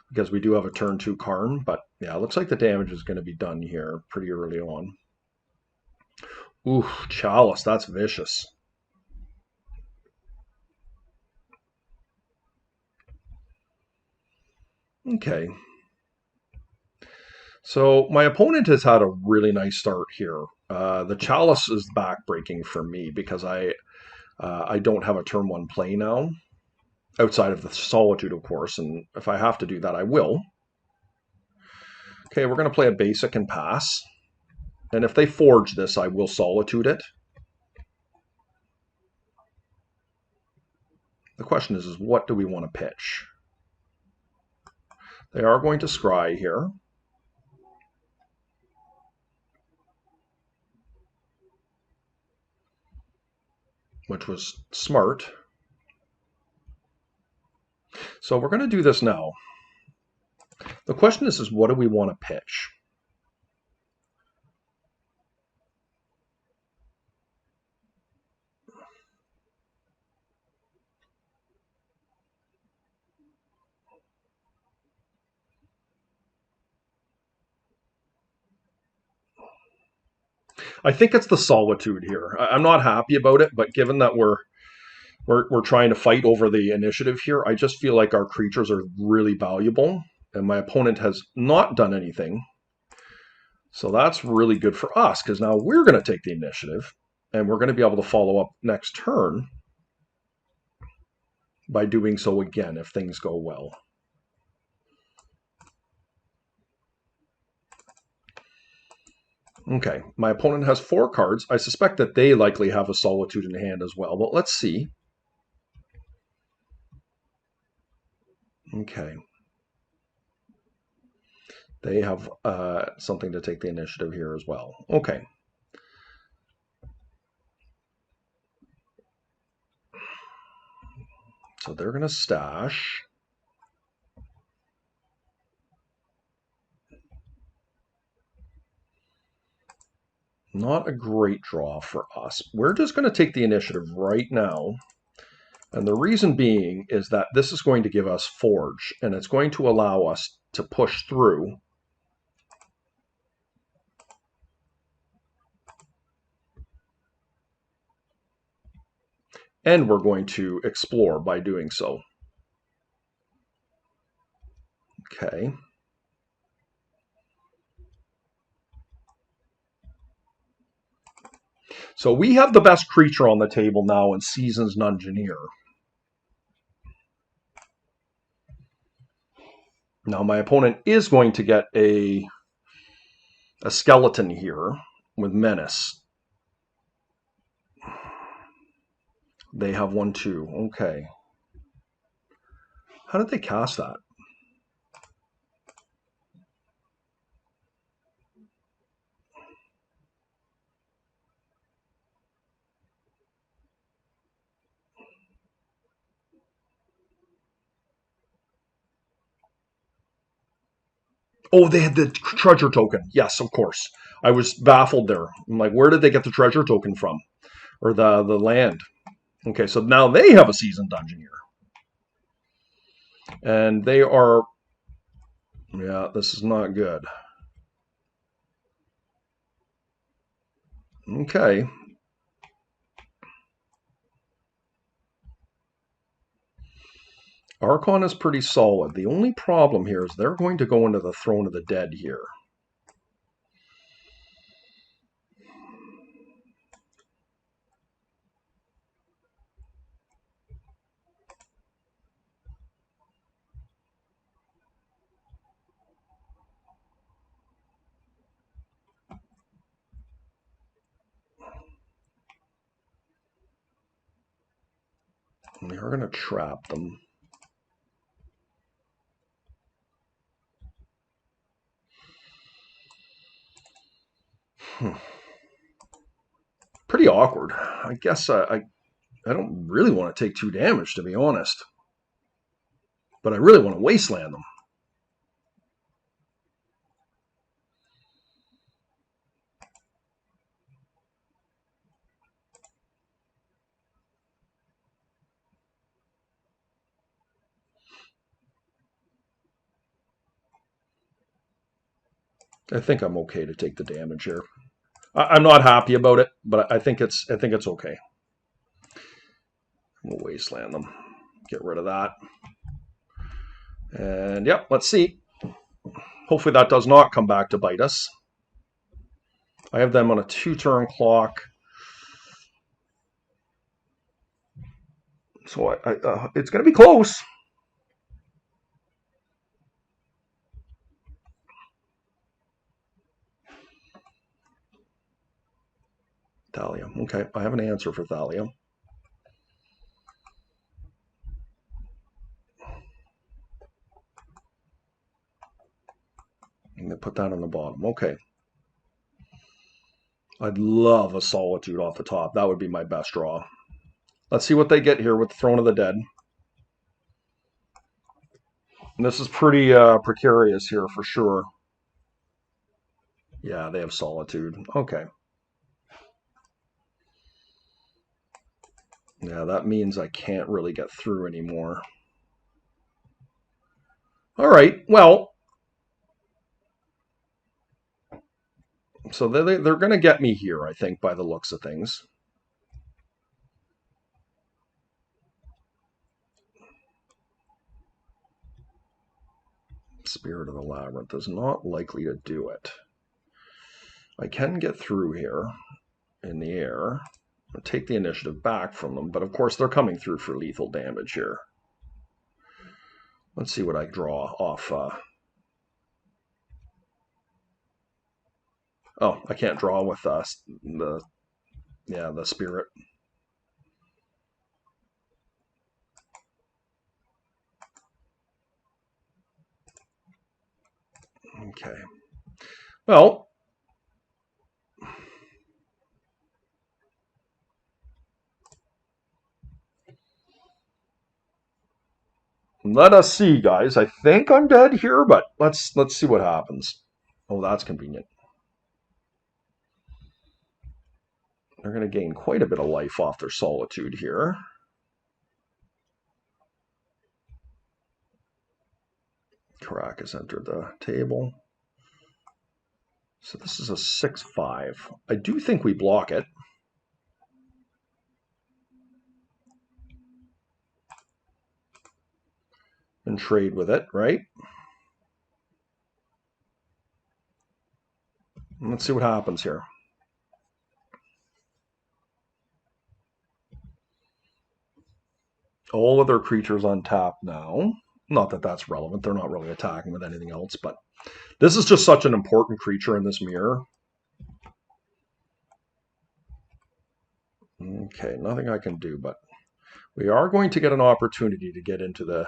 because we do have a turn 2 Karn, but yeah, it looks like the damage is going to be done here pretty early on. Ooh, Chalice, that's vicious. Okay. So my opponent has had a really nice start here. The Chalice is backbreaking for me because I don't have a turn 1 play now, outside of the Solitude, of course, and if I have to do that, I will. Okay, we're going to play a basic and pass. And if they forge this, I will Solitude it. The question is what do we want to pitch? They are going to scry here. Which was smart. So we're going to do this now. The question is what do we want to pitch? I think it's the solitude here. I'm not happy about it, but given that we're trying to fight over the initiative here, I just feel like our creatures are really valuable, and my opponent has not done anything. So that's really good for us, because now we're going to take the initiative, and we're going to be able to follow up next turn by doing so again if things go well. Okay, my opponent has 4 cards. I suspect that they likely have a Solitude in hand as well, but let's see. Okay. They have something to take the initiative here as well. Okay. So they're going to stash. Not a great draw for us. We're just going to take the initiative right now. And the reason being is that this is going to give us Forge, and it's going to allow us to push through. And we're going to explore by doing so. Okay. So we have the best creature on the table now in Seasons Engineer. Now my opponent is going to get a skeleton here with Menace. They have 1/2. Okay. How did they cast that? Oh, they had the treasure token. Yes, of course. I was baffled there. I'm like, where did they get the treasure token from? Or the land? Okay, so now they have a Seasoned Engineer. And they are... Yeah, this is not good. Okay. Archon is pretty solid. The only problem here is they're going to go into the Throne of the Dead here. They're going to trap them. Pretty awkward. I guess I don't really want to take 2 damage, to be honest. But I really want to wasteland them. I think I'm okay to take the damage here. I'm not happy about it, but I think it's okay. We'll wasteland them. Get rid of that. And yep, let's see. Hopefully that does not come back to bite us. I have them on a 2-turn clock. So it's going to be close. Thalia. Okay, I have an answer for Thalia. I'm going to put that on the bottom. Okay. I'd love a Solitude off the top. That would be my best draw. Let's see what they get here with the Throne of the Dead. And this is pretty precarious here for sure. Yeah, they have Solitude. Okay. Yeah, that means I can't really get through anymore. All right, well, So they're going to get me here, I think, by the looks of things. Spirit of the Labyrinth is not likely to do it. I can get through here in the air. I'll take the initiative back from them, but of course they're coming through for lethal damage here. Let's see what I draw off. Oh, I can't draw with the spirit. Okay. Well, let us see, guys. I think I'm dead here, but let's see what happens. Oh, that's convenient. They're going to gain quite a bit of life off their solitude here. Karak has entered the table. So this is a 6-5. I do think we block it. And trade with it, right? Let's see what happens here. All of their creatures on tap now. Not that that's relevant. They're not really attacking with anything else, but this is just such an important creature in this mirror. Okay, nothing I can do, but we are going to get an opportunity to get into the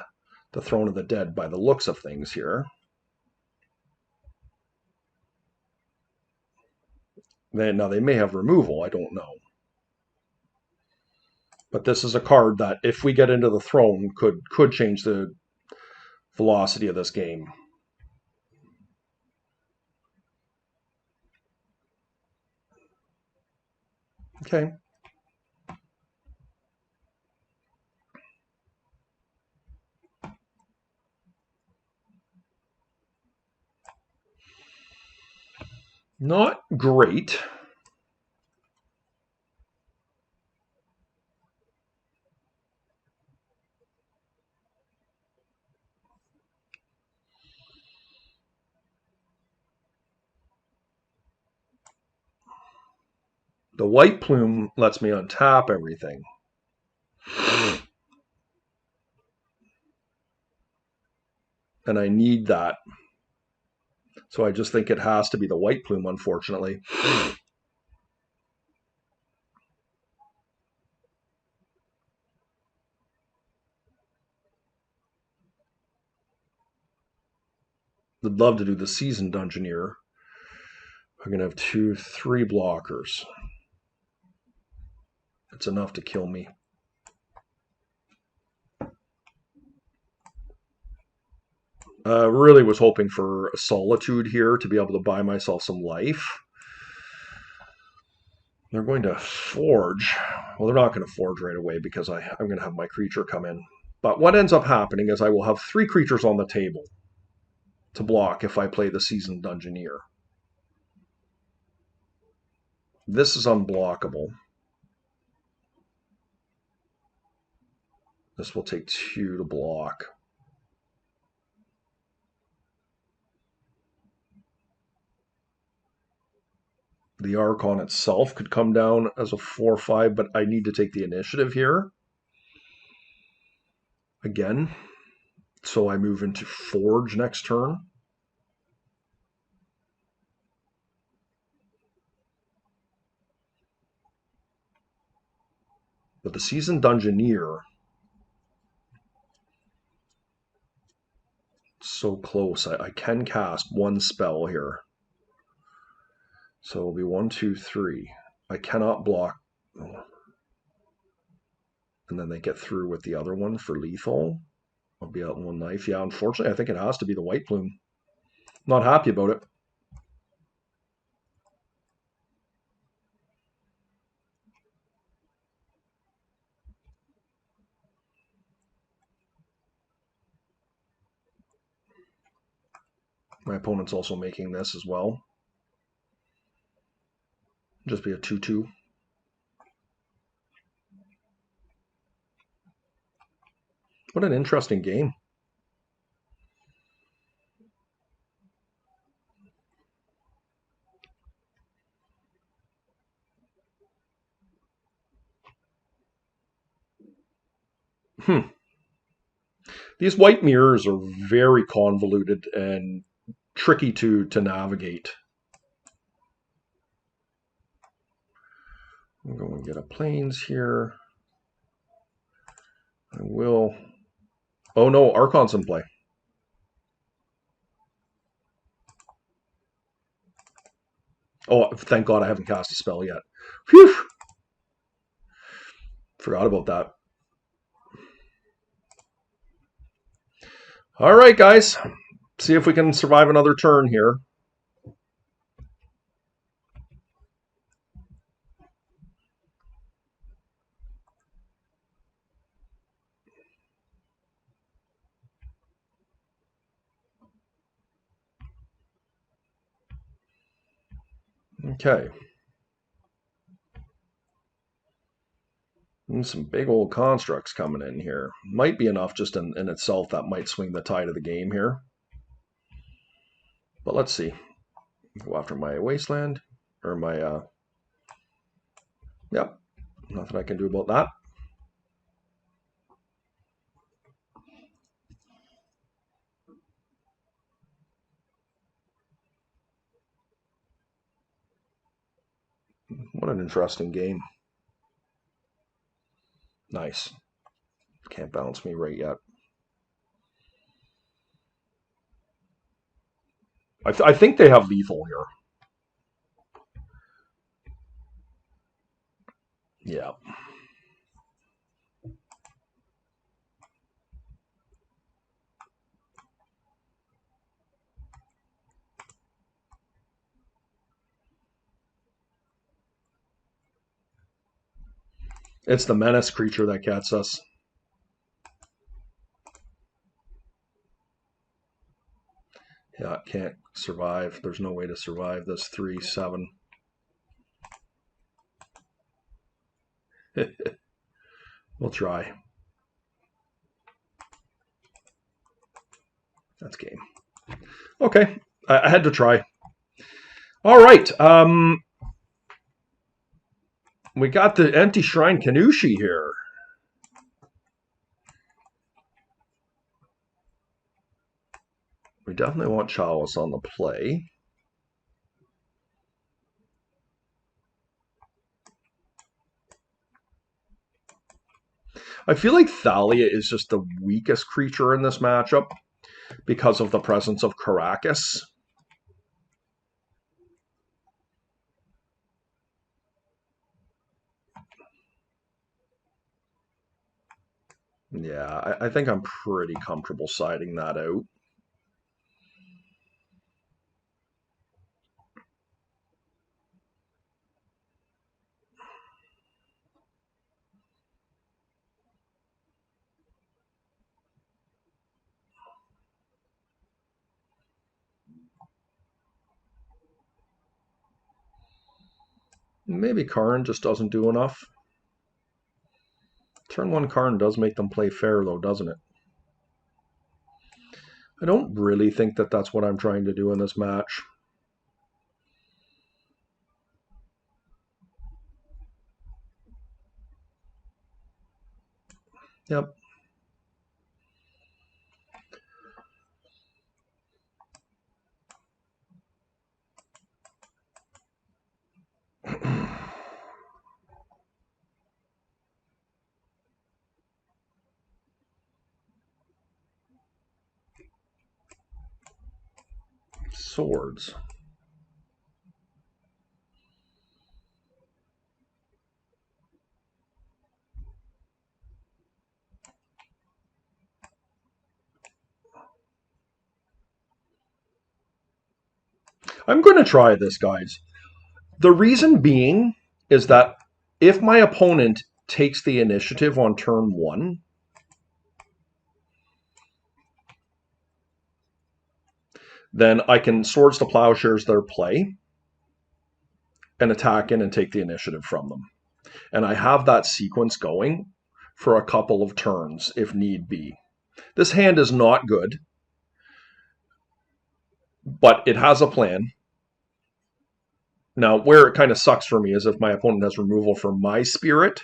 Throne of the Dead by the looks of things here. Now, they may have removal, I don't know. But this is a card that, if we get into the throne, could change the velocity of this game. Okay. Not great. The white plume lets me untap everything. And I need that. So I just think it has to be the white plume, unfortunately. I'd love to do the Seasoned Dungeoneer. I'm going to have 2, 3 blockers. It's enough to kill me. Really was hoping for a Solitude here to be able to buy myself some life. They're going to forge. Well, they're not going to forge right away because I'm going to have my creature come in. But what ends up happening is I will have 3 creatures on the table to block if I play the Seasoned Dungeoneer. This is unblockable. This will take 2 to block. The Archon itself could come down as a 4-5, but I need to take the initiative here. Again. So I move into Forge next turn. But the Seasoned Dungeoneer, so close. I can cast 1 spell here. So it'll be 1, 2, 3. I cannot block. And then they get through with the other one for lethal. I'll be out in 1 knife. Yeah, unfortunately, I think it has to be the white plume. Not happy about it. My opponent's also making this as well. Just be a 2-2. What an interesting game. These white mirrors are very convoluted and tricky to navigate. I'm going to get a plains here. I will. Oh no, Archon's in play. Oh, thank God I haven't cast a spell yet. Phew! Forgot about that. All right, guys. See if we can survive another turn here. Okay. And some big old constructs coming in here. Might be enough just in itself that might swing the tide of the game here. But let's see. Go after my wasteland. Or my, yep. Nothing I can do about that. What an interesting game. Nice. Can't bounce me right yet. I think they have lethal here. Yeah. It's the menace creature that gets us. Yeah, it can't survive. There's no way to survive this 3/7. We'll try. That's game. Okay, I had to try. All right. We got the Empty Shrine Kanushi here. We definitely want Chalice on the play. I feel like Thalia is just the weakest creature in this matchup because of the presence of Caracas. Yeah, I think I'm pretty comfortable siding that out. Maybe Karn just doesn't do enough. Turn 1 Karn does make them play fair, though, doesn't it? I don't really think that that's what I'm trying to do in this match. Yep. Swords. I'm going to try this, guys. The reason being is that if my opponent takes the initiative on turn 1, then I can Swords to Plowshares their play. and attack in and take the initiative from them. And I have that sequence going for a couple of turns if need be. This hand is not good, but it has a plan. Now, where it kind of sucks for me is if my opponent has removal from my spirit,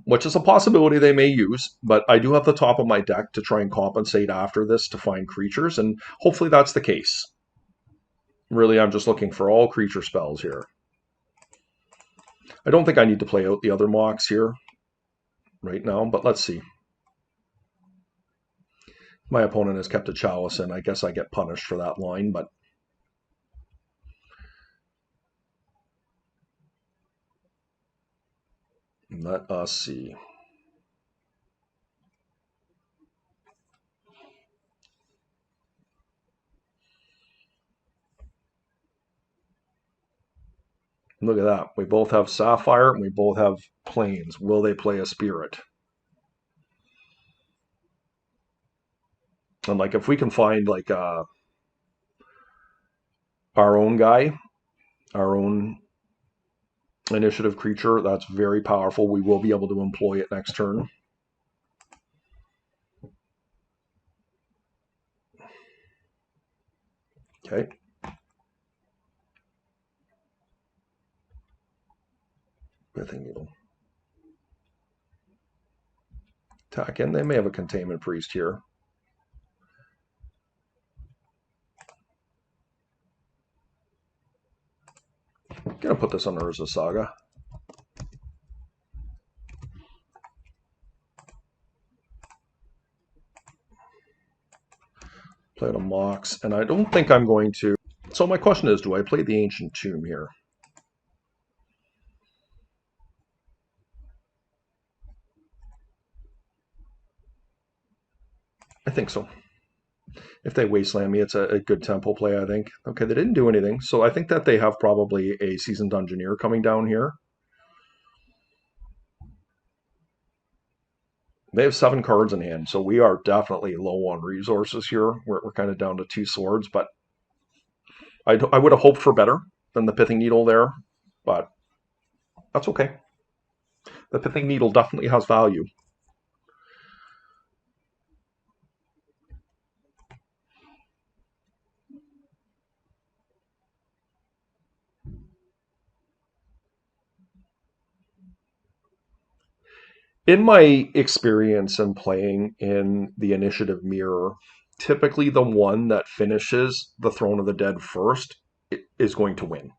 which is a possibility they may use, but I do have the top of my deck to try and compensate after this to find creatures, and hopefully that's the case. Really, I'm just looking for all creature spells here. I don't think I need to play out the other mocks here right now, but let's see. My opponent has kept a Chalice, and I guess I get punished for that line, but let us see. Look at that. We both have Sapphire and we both have Plains. Will they play a Spirit? And like if we can find like our own guy, our own initiative creature, that's very powerful. We will be able to employ it next turn. Okay. Pithing Needle. Attack in. They may have a Containment Priest here. Gonna put this on Urza Saga. Play it on Mox, and I don't think I'm going to. So my question is, do I play the Ancient Tomb here? I think so. If they Wasteland me, it's a good tempo play, I think. Okay, they didn't do anything, so I think that they have probably a Seasoned Dungeoneer coming down here. They have 7 cards in hand, so we are definitely low on resources here. We're kind of down to 2 swords, but I would have hoped for better than the Pithing Needle there, but that's okay. The Pithing Needle definitely has value. In my experience in playing in the Initiative Mirror, typically the one that finishes the Throne of the Dead first is going to win.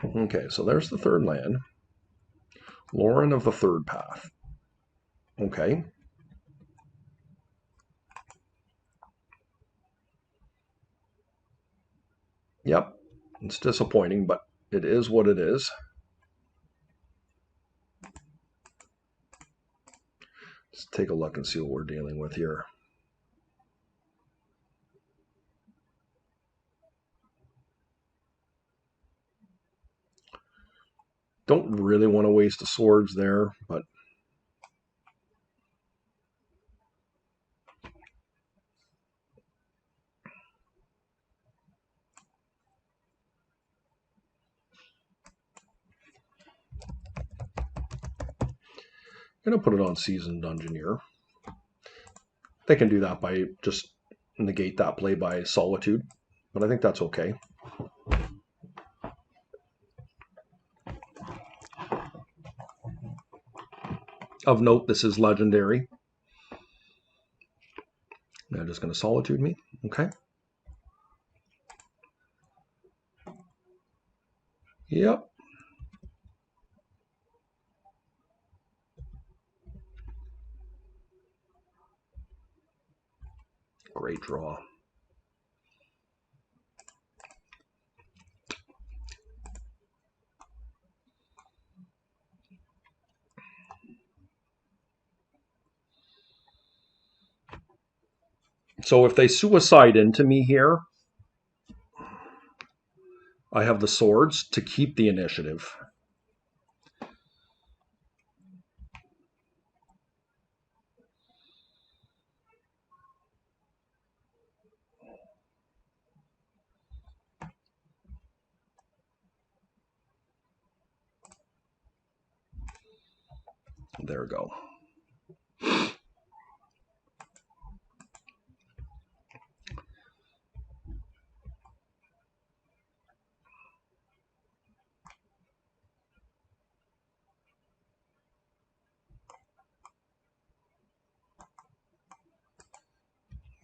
Okay, so there's the 3rd land. Lauren of the 3rd Path. Okay. Yep, it's disappointing, but it is what it is. Let's take a look and see what we're dealing with here. Don't really want to waste the swords there, but I'm going to put it on Seasoned Dungeoneer. They can do that by just negate that play by Solitude, but I think that's okay. Of note, this is legendary. They're just going to Solitude me. Okay. Yep. Great draw. So if they suicide into me here, I have the swords to keep the initiative. There we go.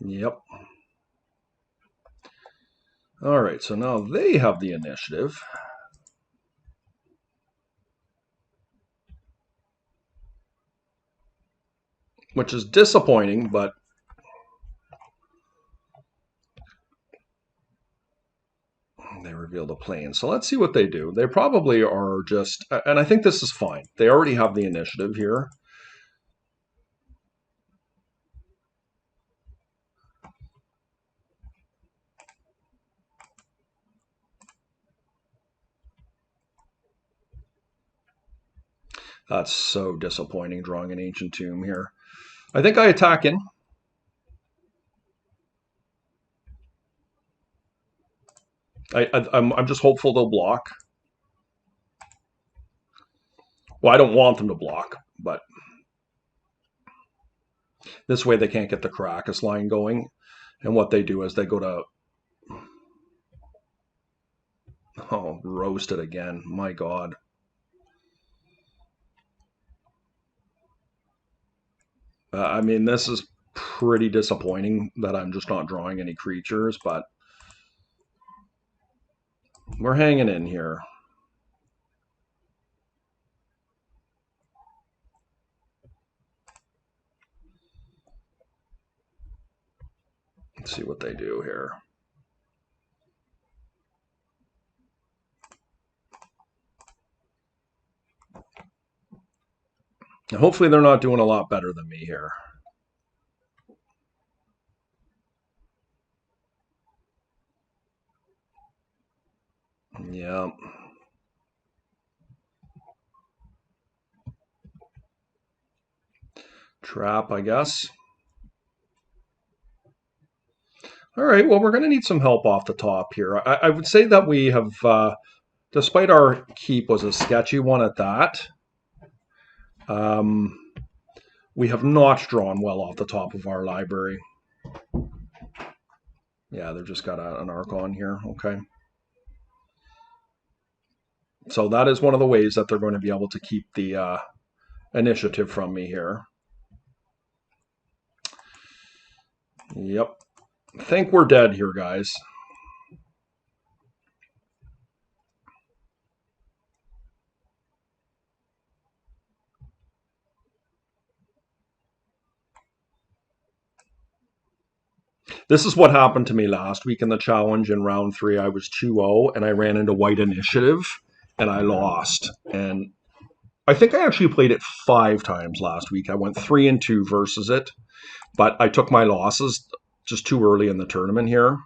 Yep. All right, so now they have the initiative. Which is disappointing, but they reveal the plane. So let's see what they do. They probably are just, and I think this is fine. They already have the initiative here. That's so disappointing, drawing an Ancient Tomb here. I think I attack in. I'm just hopeful they'll block. Well, I don't want them to block, but this way they can't get the Caracas line going. And what they do is they go to... Oh, roasted again. My God. I mean, this is pretty disappointing that I'm just not drawing any creatures, but we're hanging in here. Let's see what they do here. And hopefully they're not doing a lot better than me here. Yeah. Trap, I guess. All right, well, we're going to need some help off the top here. I would say that we have, despite our keep was a sketchy one at that, we have not drawn well off the top of our library. Yeah, they've just got an Archon here. Okay. So that is one of the ways that they're going to be able to keep the initiative from me here. Yep. I think we're dead here, guys. This is what happened to me last week in the challenge. In round 3, I was 2-0, and I ran into white initiative, and I lost. And I think I actually played it 5 times last week. I went 3-2 versus it, but I took my losses just too early in the tournament here.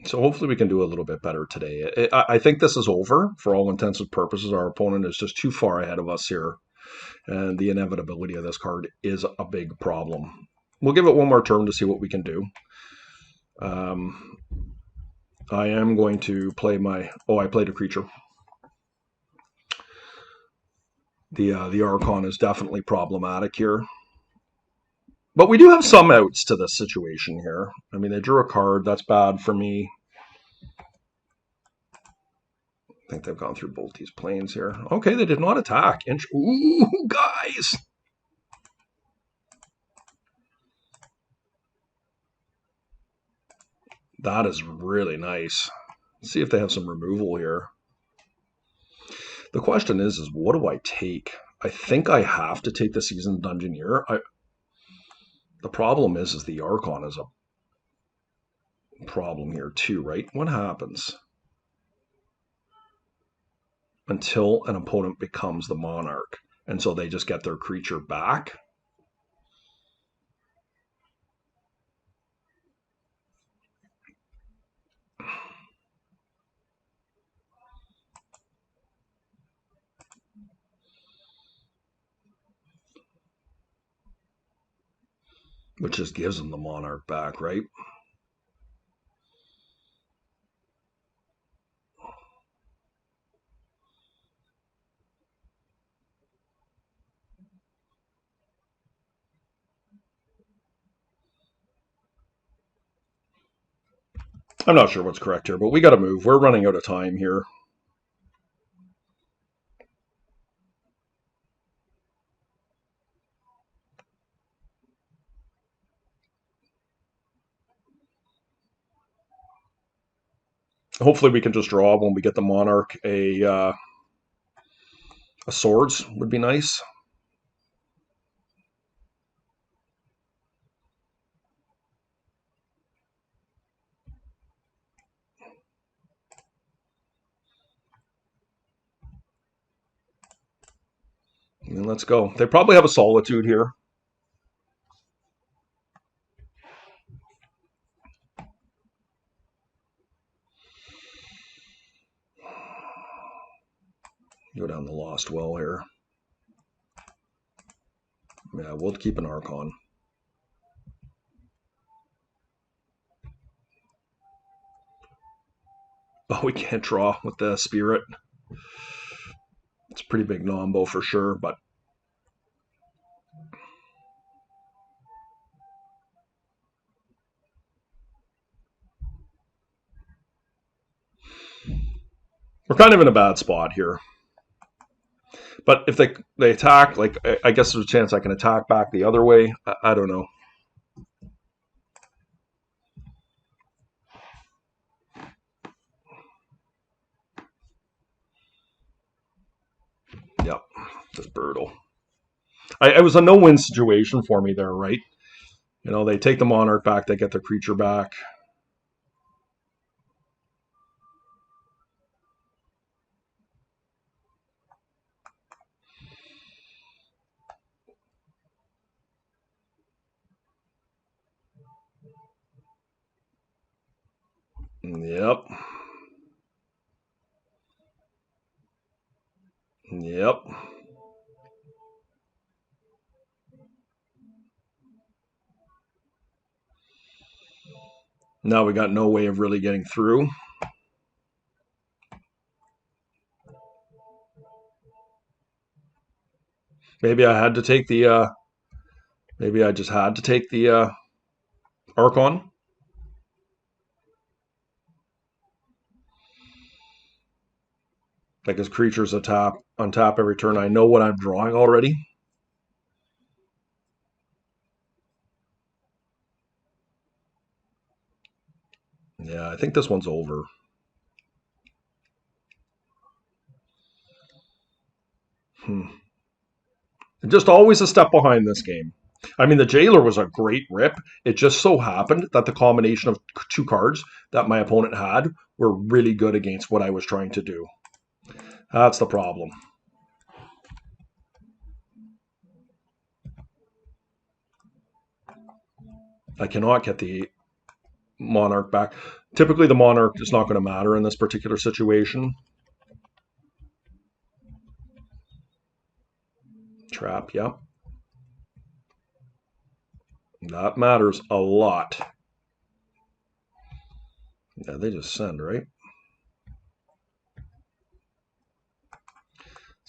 So hopefully we can do a little bit better today. I think this is over for all intents and purposes. Our opponent is just too far ahead of us here. And the inevitability of this card is a big problem. We'll give it one more turn to see what we can do. I am going to play my... Oh, I played a creature. The Archon is definitely problematic here. But we do have some outs to this situation here. I mean, they drew a card. That's bad for me. I think they've gone through both these planes here. Okay, they did not attack. Ooh, guys! That is really nice. Let's see if they have some removal here. The question is what do I take? I think I have to take the Seasoned Dungeoneer. The problem is the Archon is a problem here too, right? What happens until an opponent becomes the Monarch? And so they just get their creature back? Which just gives them the Monarch back, right? I'm not sure what's correct here, but we got to move. We're running out of time here. Hopefully we can just draw when we get the Monarch. A Swords would be nice. And let's go. They probably have a Solitude here. Go down the Lost Well here. Yeah, we'll keep an Archon. Oh, we can't draw with the Spirit. It's a pretty big nombo for sure, but we're kind of in a bad spot here. But if they attack, like I guess there's a chance I can attack back the other way. I don't know. Yep, just brutal. It was a no-win situation for me there, right? You know, they take the Monarch back, they get their creature back. Yep. Yep. Now we got no way of really getting through. Maybe I had to take the maybe I just had to take the Archon. Like his creatures untap every turn. I know what I'm drawing already. Yeah, I think this one's over. Just always a step behind this game. I mean, the Jailer was a great rip. It just so happened that the combination of two cards that my opponent had were really good against what I was trying to do. That's the problem. I cannot get the Monarch back. Typically, the Monarch is not going to matter in this particular situation. Trap, yep. That matters a lot. Yeah, they just send, right?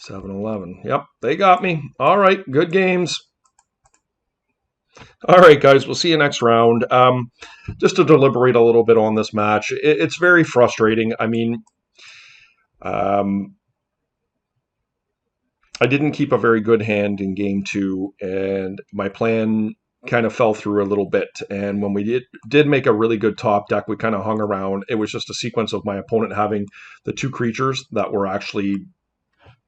7-11. Yep, they got me. All right, good games. All right, guys, we'll see you next round. Just to deliberate a little bit on this match, it's very frustrating. I mean, I didn't keep a very good hand in game two, and my plan kind of fell through a little bit. And when we did make a really good top deck, we kind of hung around. It was just a sequence of my opponent having the two creatures that were actually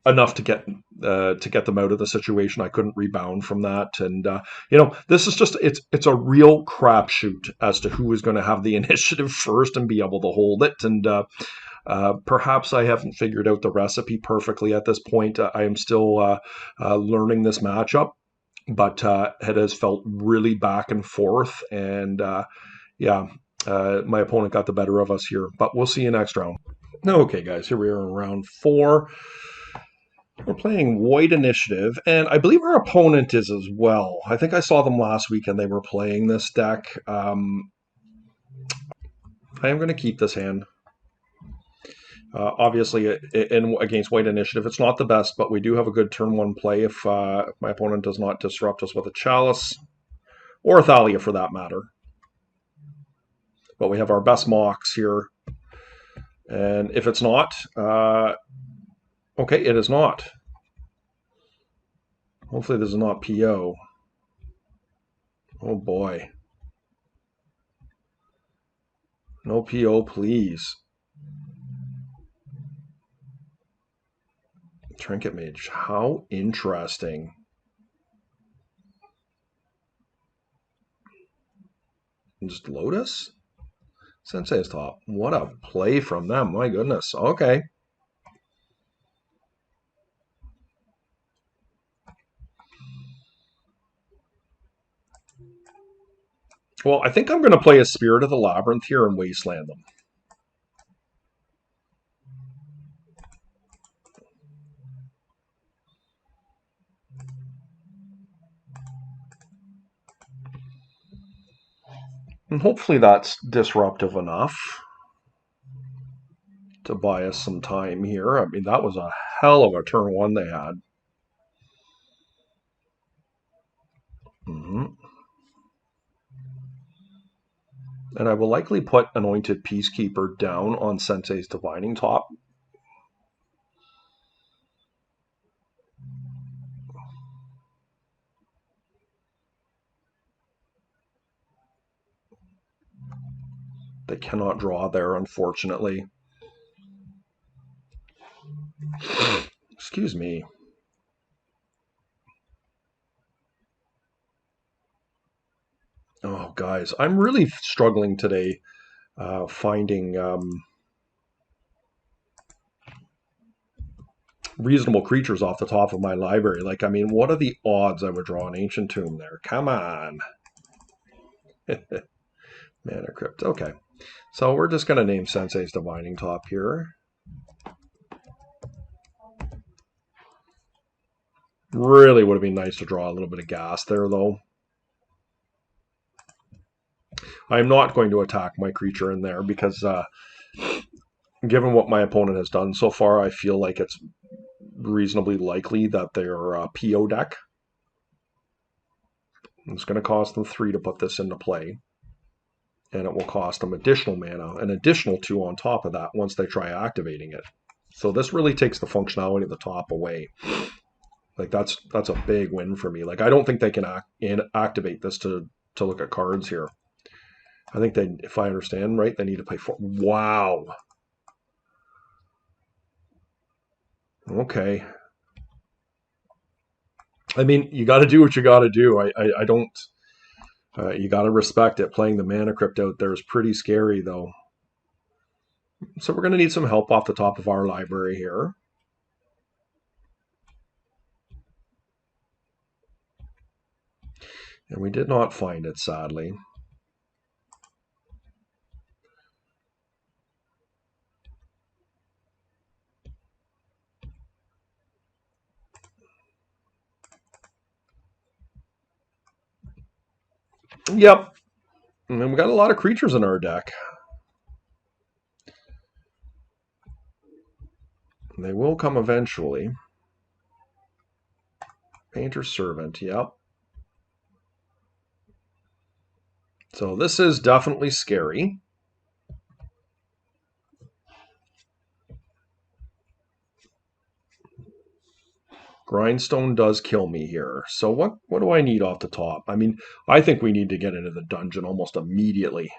enough to get them out of the situation. I couldn't rebound from that, and you know, this is just it's a real crapshoot as to who is going to have the initiative first and be able to hold it. And perhaps I haven't figured out the recipe perfectly at this point. I am still learning this matchup, but it has felt really back and forth, and yeah. My opponent got the better of us here, but we'll see you next round. Okay, guys, here we are in round 4. We're playing White Initiative, and I believe our opponent is as well. I think I saw them last week, and they were playing this deck. I am going to keep this hand. Obviously, against White Initiative, it's not the best, but we do have a good turn 1 play if my opponent does not disrupt us with a Chalice, or a Thalia for that matter. but we have our best mocks here. And if it's not, okay, it is not. Hopefully this is not PO. Oh boy. No PO, please. Trinket Mage. How interesting. Just Lotus? Sensei's top. What a play from them. My goodness. Okay. Well, I think I'm going to play a Spirit of the Labyrinth here and Wasteland them. And hopefully that's disruptive enough to buy us some time here. I mean, that was a hell of a turn one they had. And I will likely put Anointed Peacekeeper down on Sensei's Divining Top. They cannot draw there, unfortunately. Excuse me. Oh, guys, I'm really struggling today finding reasonable creatures off the top of my library. Like, I mean, what are the odds I would draw an Ancient Tomb there? Come on. Mana Crypt. Okay. So we're just going to name Sensei's Divining Top here. Really would have been nice to draw a little bit of gas there, though. I'm not going to attack my creature in there because given what my opponent has done so far, I feel like it's reasonably likely that they're a PO deck. It's going to cost them 3 to put this into play. And it will cost them additional mana, an additional 2 on top of that once they try activating it. So this really takes the functionality of the top away. Like that's a big win for me. Like I don't think they can activate this to look at cards here. I think they, if I understand right, they need to pay 4. Wow. Okay. I mean, you got to do what you got to do. I don't. You got to respect it. Playing the Mana Crypt out there is pretty scary, though. So we're going to need some help off the top of our library here. And we did not find it, sadly. Yep. And then we got a lot of creatures in our deck. They will come eventually. Painter's Servant, yep. So this is definitely scary. Grindstone does kill me here. So what do I need off the top? I mean, I think we need to get into the dungeon almost immediately.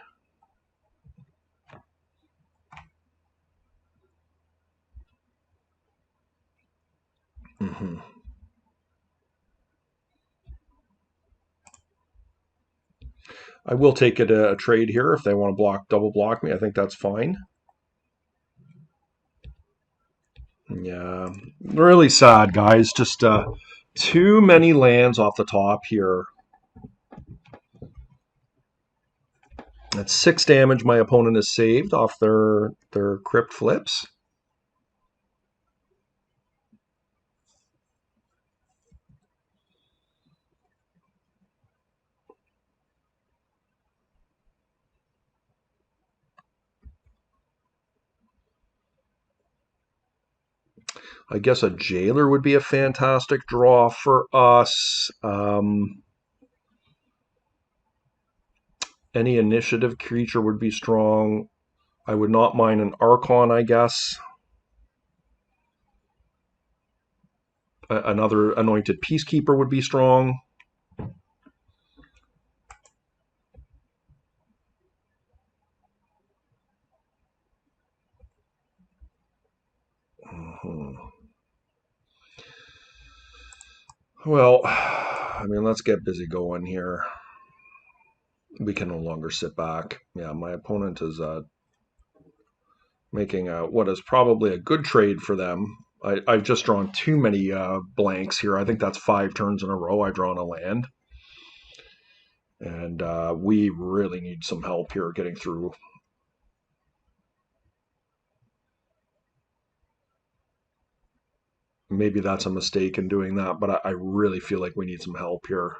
Mm-hmm. I will take it a trade here if they want to double block me. I think that's fine. Yeah, really sad, guys. Just too many lands off the top here. That's 6 damage my opponent has saved off their crypt flips. I guess a jailer would be a fantastic draw for us. And Any initiative creature would be strong. I would not mind an Archon, I guess. Another Anointed Peacekeeper would be strong. Well, I mean, let's get busy going here. We can no longer sit back. Yeah, my opponent is making what is probably a good trade for them. I've just drawn too many blanks here. I think that's 5 turns in a row I've drawn a land. And we really need some help here getting through. Maybe that's a mistake in doing that, but I really feel like we need some help here.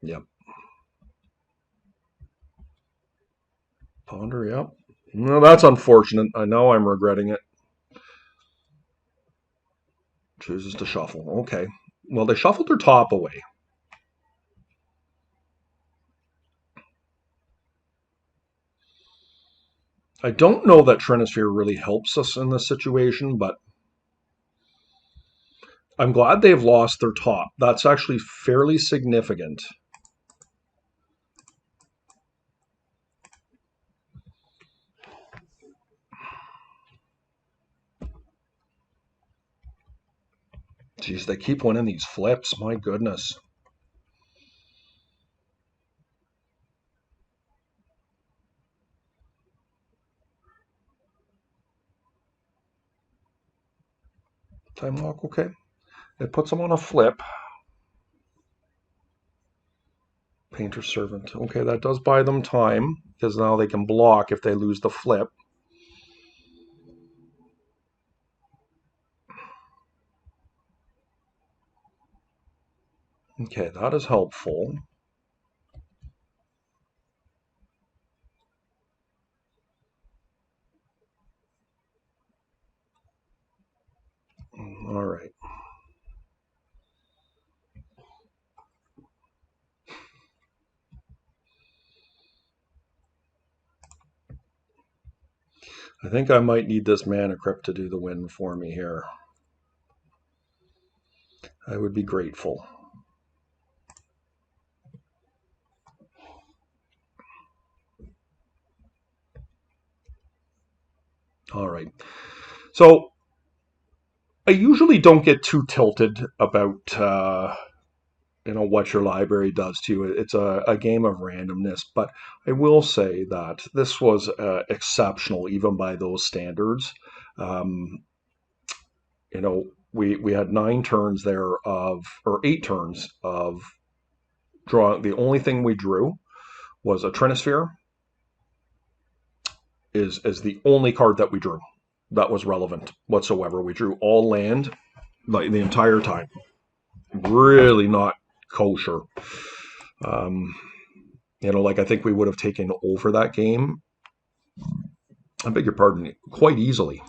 Yep. Ponder, yep. No, that's unfortunate. I know I'm regretting it. Chooses to shuffle. Okay. Well, they shuffled their top away. I don't know that Trinisphere really helps us in this situation, but I'm glad they've lost their top. That's actually fairly significant. Geez, they keep winning these flips. My goodness. Time walk, okay. It puts them on a flip. Painter Servant. Okay, that does buy them time, because now they can block if they lose the flip. Okay, that is helpful. All right. I think I might need this Mana Crypt to do the win for me here. I would be grateful. All right. So I usually don't get too tilted about what your library does to you. It's a game of randomness, but I will say that this was exceptional even by those standards. Um, we had 9 turns there or 8 turns of drawing. The only thing we drew was a Trinisphere. Is the only card that we drew that was relevant whatsoever. We drew all land like the entire time. Really not kosher. Um, like I think we would have taken over that game. I beg your pardon, quite easily.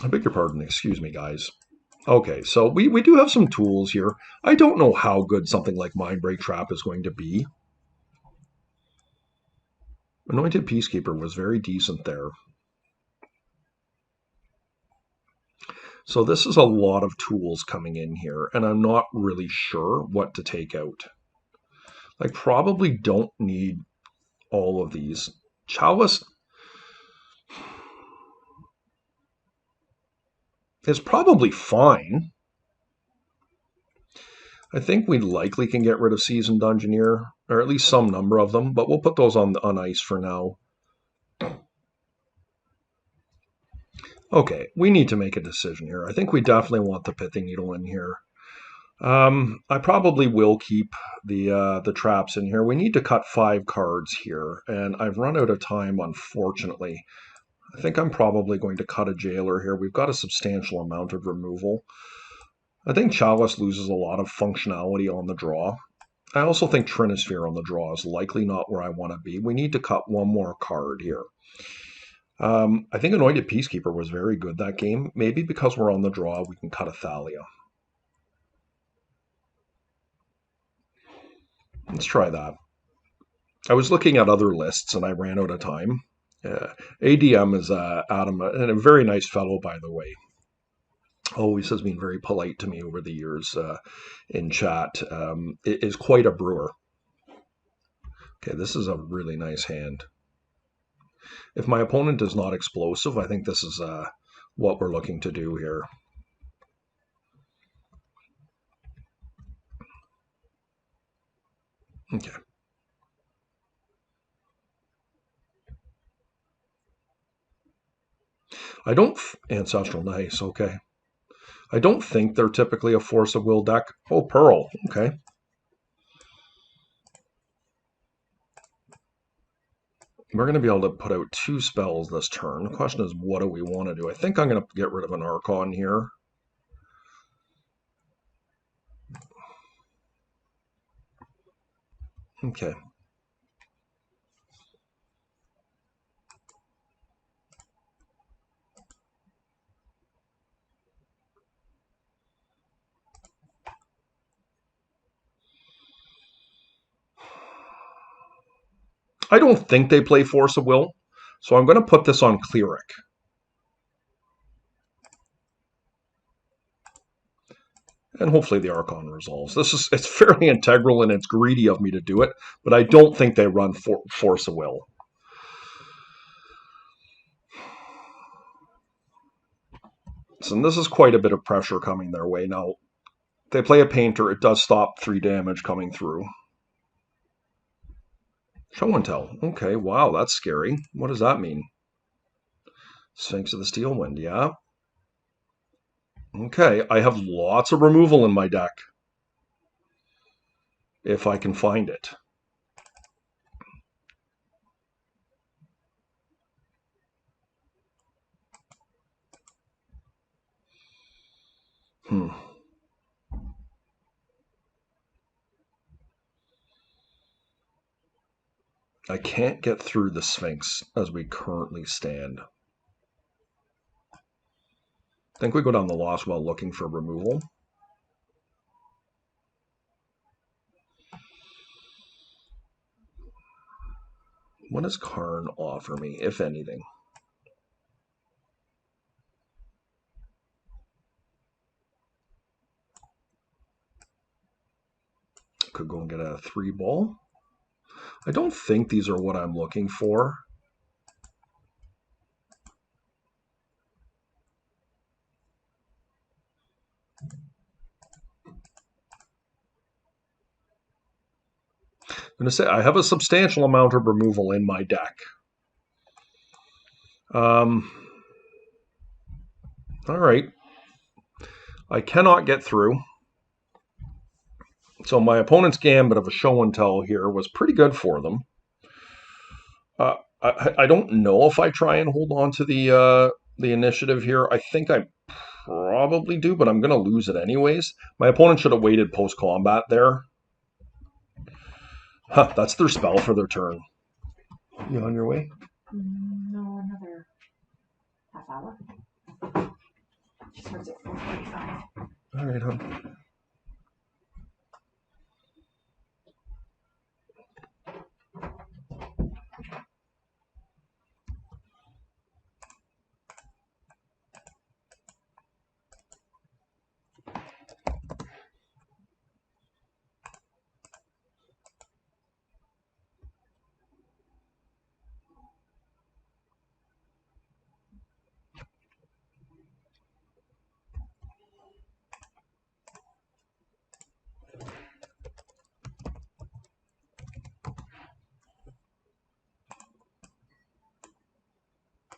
I beg your pardon, excuse me, guys. Okay, so we do have some tools here. I don't know how good something like Mindbreak Trap is going to be. Anointed Peacekeeper was very decent there. So this is a lot of tools coming in here, and I'm not really sure what to take out. I probably don't need all of these. Chalice is probably fine. I think we likely can get rid of Seasoned Dungeoneer, or at least some number of them, but we'll put those on ice for now. Okay, we need to make a decision here. I think we definitely want the Pithing Needle in here. I probably will keep the traps in here. We need to cut 5 cards here, and I've run out of time, unfortunately. I think I'm probably going to cut a Jailer here. We've got a substantial amount of removal. I think Chalice loses a lot of functionality on the draw. I also think Trinisphere on the draw is likely not where I want to be. We need to cut one more card here. I think Anointed Peacekeeper was very good that game. Maybe because we're on the draw, we can cut a Thalia. Let's try that. I was looking at other lists and I ran out of time. ADM is Adam, and a very nice fellow, by the way. Always has been very polite to me over the years in chat. Is quite a brewer. Okay, this is a really nice hand. If my opponent is not explosive, I think this is what we're looking to do here. Okay. I don't... Ancestral, nice, okay. I don't think they're typically a Force of Will deck. Oh, Pearl, okay. We're going to be able to put out 2 spells this turn. The question is, what do we want to do? I think I'm going to get rid of an Archon here. Okay. I don't think they play Force of Will, so I'm going to put this on Cleric. And hopefully the Archon resolves. It's fairly integral and it's greedy of me to do it, but I don't think they run Force of Will. So this is quite a bit of pressure coming their way. Now, if they play a Painter, it does stop 3 damage coming through. Show and Tell. Okay, wow, that's scary. What does that mean? Sphinx of the Steelwind, yeah. Okay, I have lots of removal in my deck. If I can find it. I can't get through the Sphinx as we currently stand. I think we go down the Lost Well looking for removal. What does Karn offer me, if anything? Could go and get a 3-ball. I don't think these are what I'm looking for. I'm going to say I have a substantial amount of removal in my deck. All right. I cannot get through. So my opponent's gambit of a show and tell here was pretty good for them. I don't know if I try and hold on to the initiative here. I think I probably do, but I'm going to lose it anyways. My opponent should have waited post-combat there. Huh, that's their spell for their turn. You on your way? No, another half hour. She starts at 4:45. All right, huh?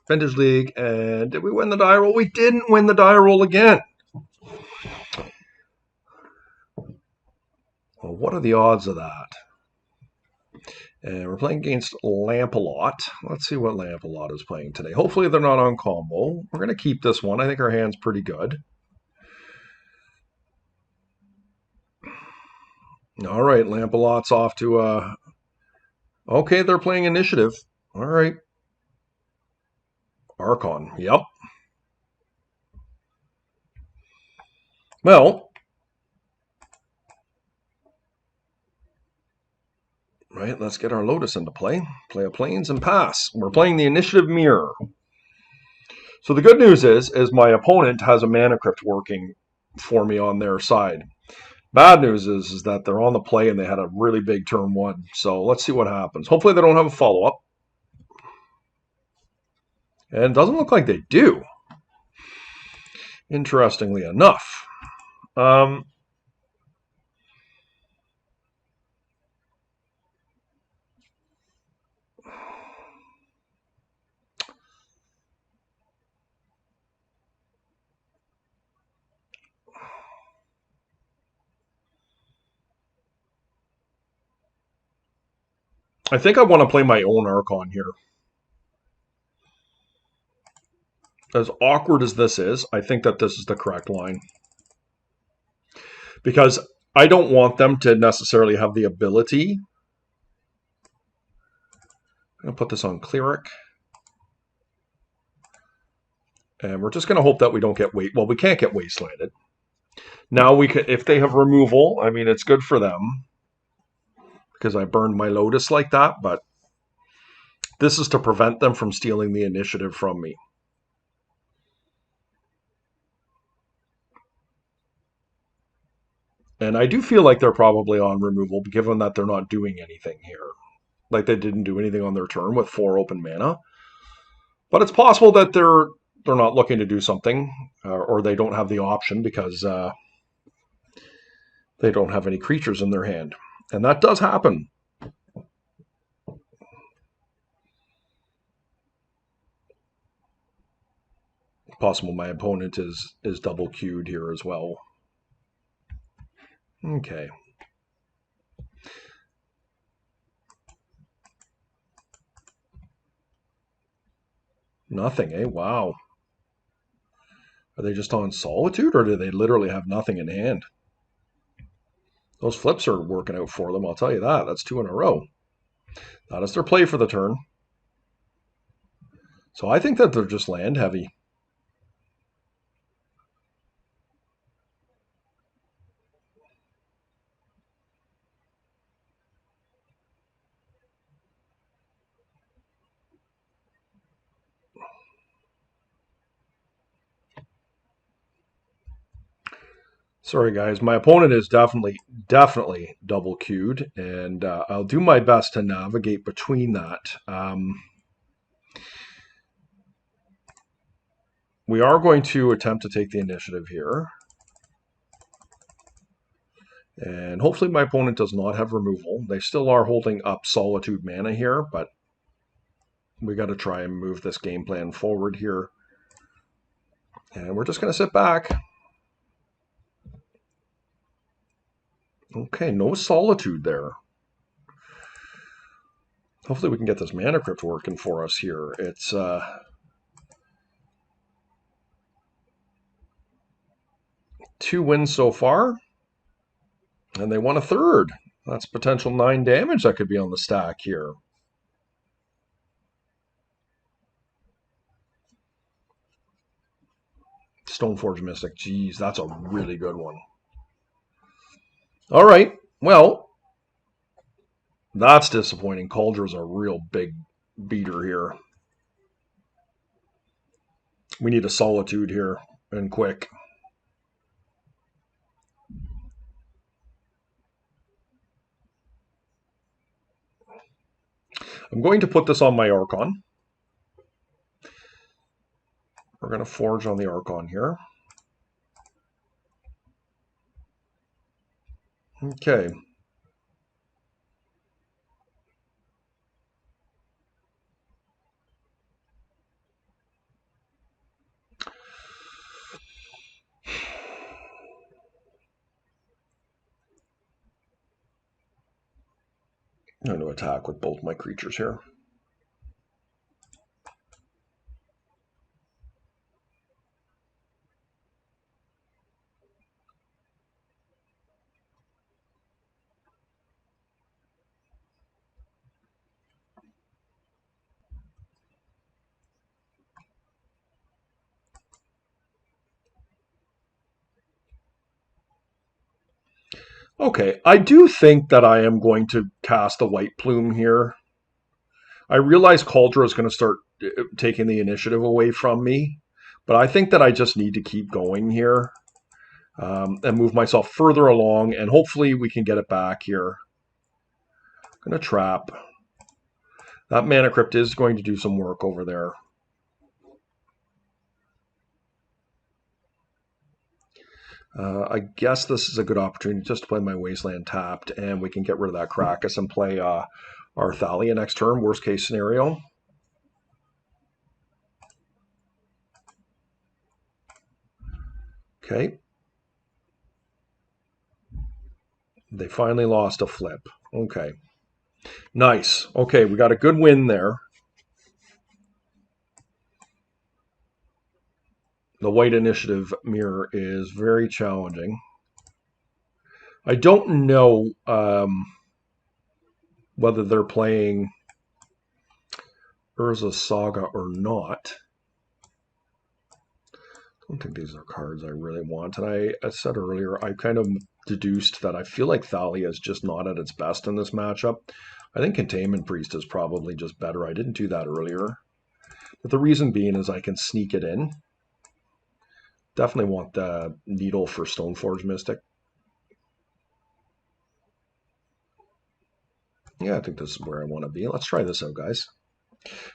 Vintage League, and did we win the die roll? We didn't win the die roll again. Well, what are the odds of that? And we're playing against Lampalot. Let's see what Lampalot is playing today. Hopefully they're not on combo. We're going to keep this one. I think our hand's pretty good. All right, Lampalot's off to okay, they're playing initiative. All right. Archon. Yep. Well, right, let's get our Lotus into play. Play a plains and pass. We're playing the initiative mirror. So the good news is my opponent has a mana crypt working for me on their side. Bad news is that they're on the play and they had a really big turn one. So let's see what happens. Hopefully they don't have a follow-up. And it doesn't look like they do, interestingly enough. Um, I think I want to play my own Archon here. As awkward as this is, I think that this is the correct line. Because I don't want them to necessarily have the ability. I'm going to put this on Cleric. And we're just going to hope that we don't get well, we can't get wastelanded. Now we can, if they have removal, I mean, it's good for them because I burned my Lotus like that, but this is to prevent them from stealing the initiative from me. And I do feel like they're probably on removal, given that they're not doing anything here. Like they didn't do anything on their turn with 4 open mana. But it's possible that they're not looking to do something, or they don't have the option because they don't have any creatures in their hand. And that does happen. Possible my opponent is double queued here as well. Okay. Nothing, eh? Wow. Are they just on Solitude, or do they literally have nothing in hand? Those flips are working out for them, I'll tell you that. That's 2 in a row. That is their play for the turn. So I think that they're just land heavy. Sorry, guys. My opponent is definitely double queued, and I'll do my best to navigate between that. We are going to attempt to take the initiative here. And hopefully my opponent does not have removal. They still are holding up Solitude mana here, but we got to try and move this game plan forward here. And we're just going to sit back. Okay, no Solitude there. Hopefully we can get this mana crypt working for us here. It's 2 wins so far. And they won a third. That's potential 9 damage that could be on the stack here. Stoneforge Mystic. Geez, that's a really good one. All right. Well, that's disappointing. Caldra's a real big beater here. We need a Solitude here and quick. I'm going to put this on my Archon. We're going to forge on the Archon here. Okay. I'm going to attack with both my creatures here. Okay, I do think that I am going to cast a white plume here. I realize Cauldra is going to start taking the initiative away from me, but I think that I just need to keep going here and move myself further along, and hopefully we can get it back here. I'm going to trap. That Mana Crypt is going to do some work over there. I guess this is a good opportunity just to play my Wasteland tapped, and we can get rid of that Krakus and play our Thalia next turn, worst case scenario. Okay. They finally lost a flip. Okay. Nice. Okay, we got a good win there. The white initiative mirror is very challenging. I don't know whether they're playing Urza Saga or not. I don't think these are cards I really want. And I said earlier, I kind of deduced that I feel like Thalia is just not at its best in this matchup. I think Containment Priest is probably just better. I didn't do that earlier. But the reason being is I can sneak it in. Definitely want the Needle for Stoneforge Mystic. Yeah, I think this is where I want to be. Let's try this out, guys.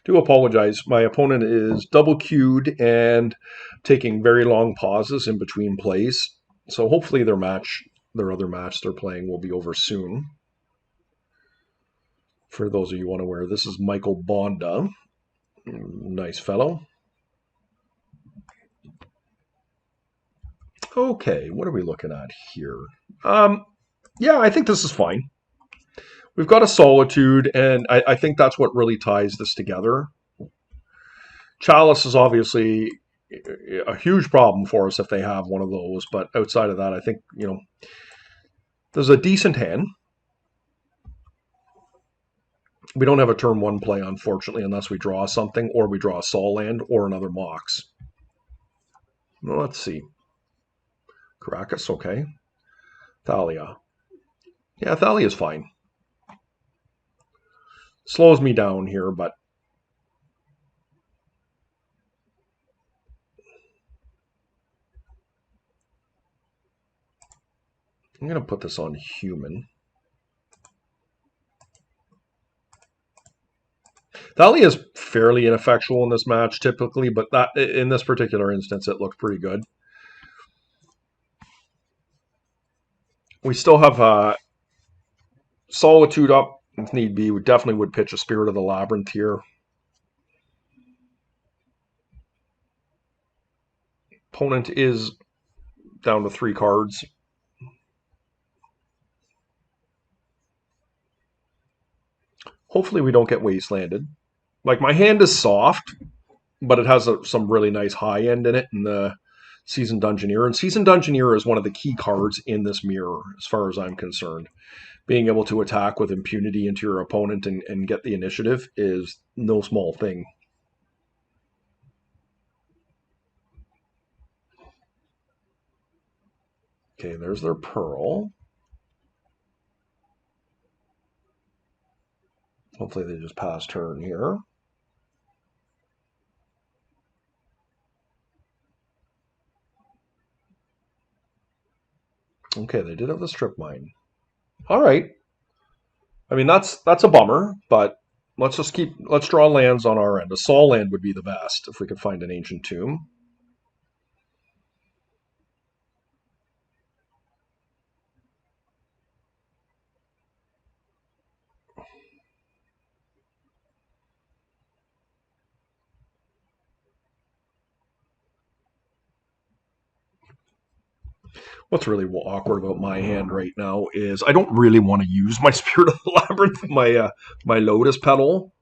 Do apologize. My opponent is double queued and taking very long pauses in between plays. So hopefully their other match they're playing will be over soon. For those of you unaware, this is Michael Bonda. Nice fellow. Okay, what are we looking at here? Yeah, I think this is fine. We've got a Solitude, and I think that's what really ties this together. Chalice is obviously a huge problem for us if they have one of those, but outside of that, I think, there's a decent hand. We don't have a turn one play, unfortunately, unless we draw something, or we draw a Sol land, or another Mox. Well, let's see. Caracas, okay. Thalia. Yeah, Thalia's fine. Slows me down here, but I'm going to put this on human. Thalia is fairly ineffectual in this match typically, but that in this particular instance, it looked pretty good. We still have Solitude up if need be. We definitely would pitch a Spirit of the Labyrinth here. Opponent is down to 3 cards. Hopefully we don't get wastelanded. Like, my hand is soft, but it has some really nice high end in it in the Seasoned Dungeoneer. And Seasoned Dungeoneer is one of the key cards in this mirror, as far as I'm concerned. Being able to attack with impunity into your opponent and get the initiative is no small thing. Okay, there's their Pearl. Hopefully they just pass turn here. Okay, they did have the Strip Mine. All right. I mean, that's a bummer, but let's draw lands on our end. A Sol land would be the best if we could find an Ancient Tomb. What's really awkward about my hand right now is I don't really want to use my Spirit of the Labyrinth, my Lotus Petal,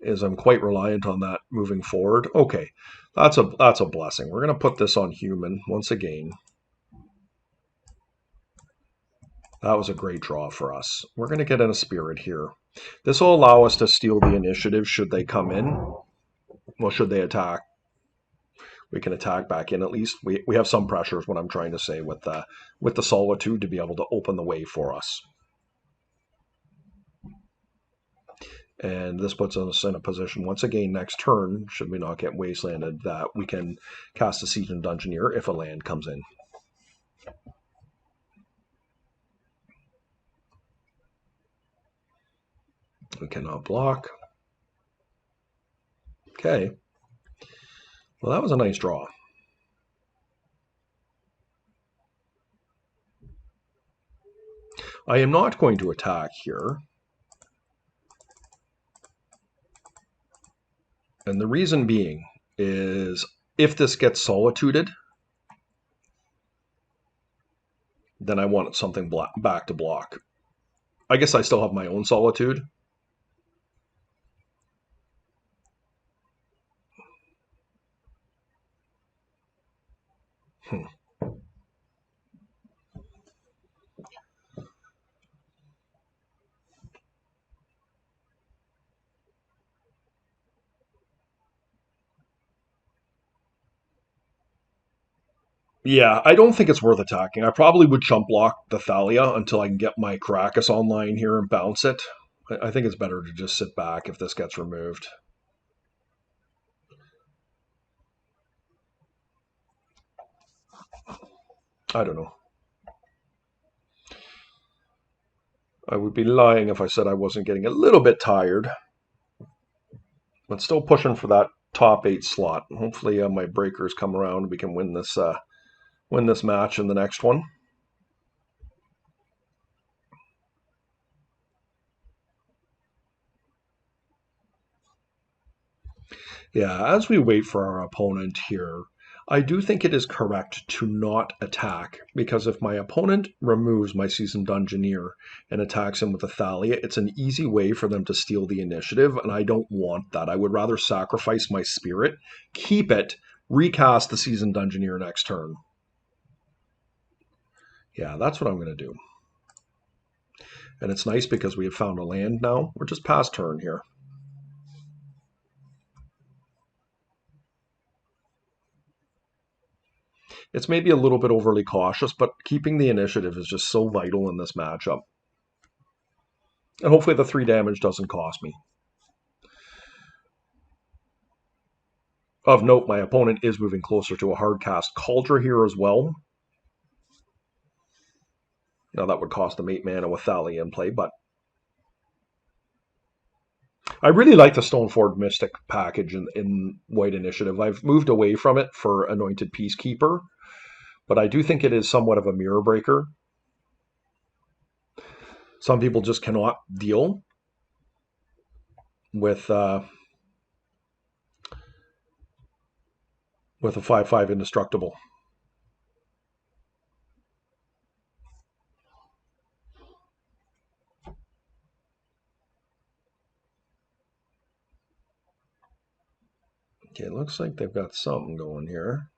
as I'm quite reliant on that moving forward. Okay, that's a blessing. We're going to put this on human once again. That was a great draw for us. We're going to get in a Spirit here. This will allow us to steal the initiative should they come in. Well, should they attack? we can attack back in at least. We have some pressure is what I'm trying to say with the Solitude to be able to open the way for us. And this puts us in a position, once again, next turn, should we not get wastelanded, that we can cast a Seasoned Dungeoneer if a land comes in. We cannot block. Okay. Well, that was a nice draw. I am not going to attack here. And the reason being is if this gets solituded, then I want something back to block. I guess I still have my own Solitude. Yeah, I don't think it's worth attacking. I probably would chump block the Thalia until I can get my Caracas online here and bounce it. I think it's better to just sit back if this gets removed. I don't know. I would be lying if I said I wasn't getting a little bit tired. But still pushing for that top 8 slot. Hopefully my breakers come around. We can win this match in the next one. Yeah, as we wait for our opponent here, I do think it is correct to not attack, because if my opponent removes my Seasoned Dungeoneer and attacks him with a Thalia, it's an easy way for them to steal the initiative, and I don't want that. I would rather sacrifice my Spirit, keep it, recast the Seasoned Dungeoneer next turn. Yeah, that's what I'm going to do. And it's nice because we have found a land now. We're just past turn here. It's maybe a little bit overly cautious, but keeping the initiative is just so vital in this matchup. And hopefully the 3 damage doesn't cost me. Of note, my opponent is moving closer to a hard cast Cauldron here as well. Now that would cost them 8 mana with Thalia in play, but I really like the Stoneford Mystic package in White Initiative. I've moved away from it for Anointed Peacekeeper, but I do think it is somewhat of a mirror breaker. Some people just cannot deal with a 5/5 indestructible. Okay, it looks like they've got something going here.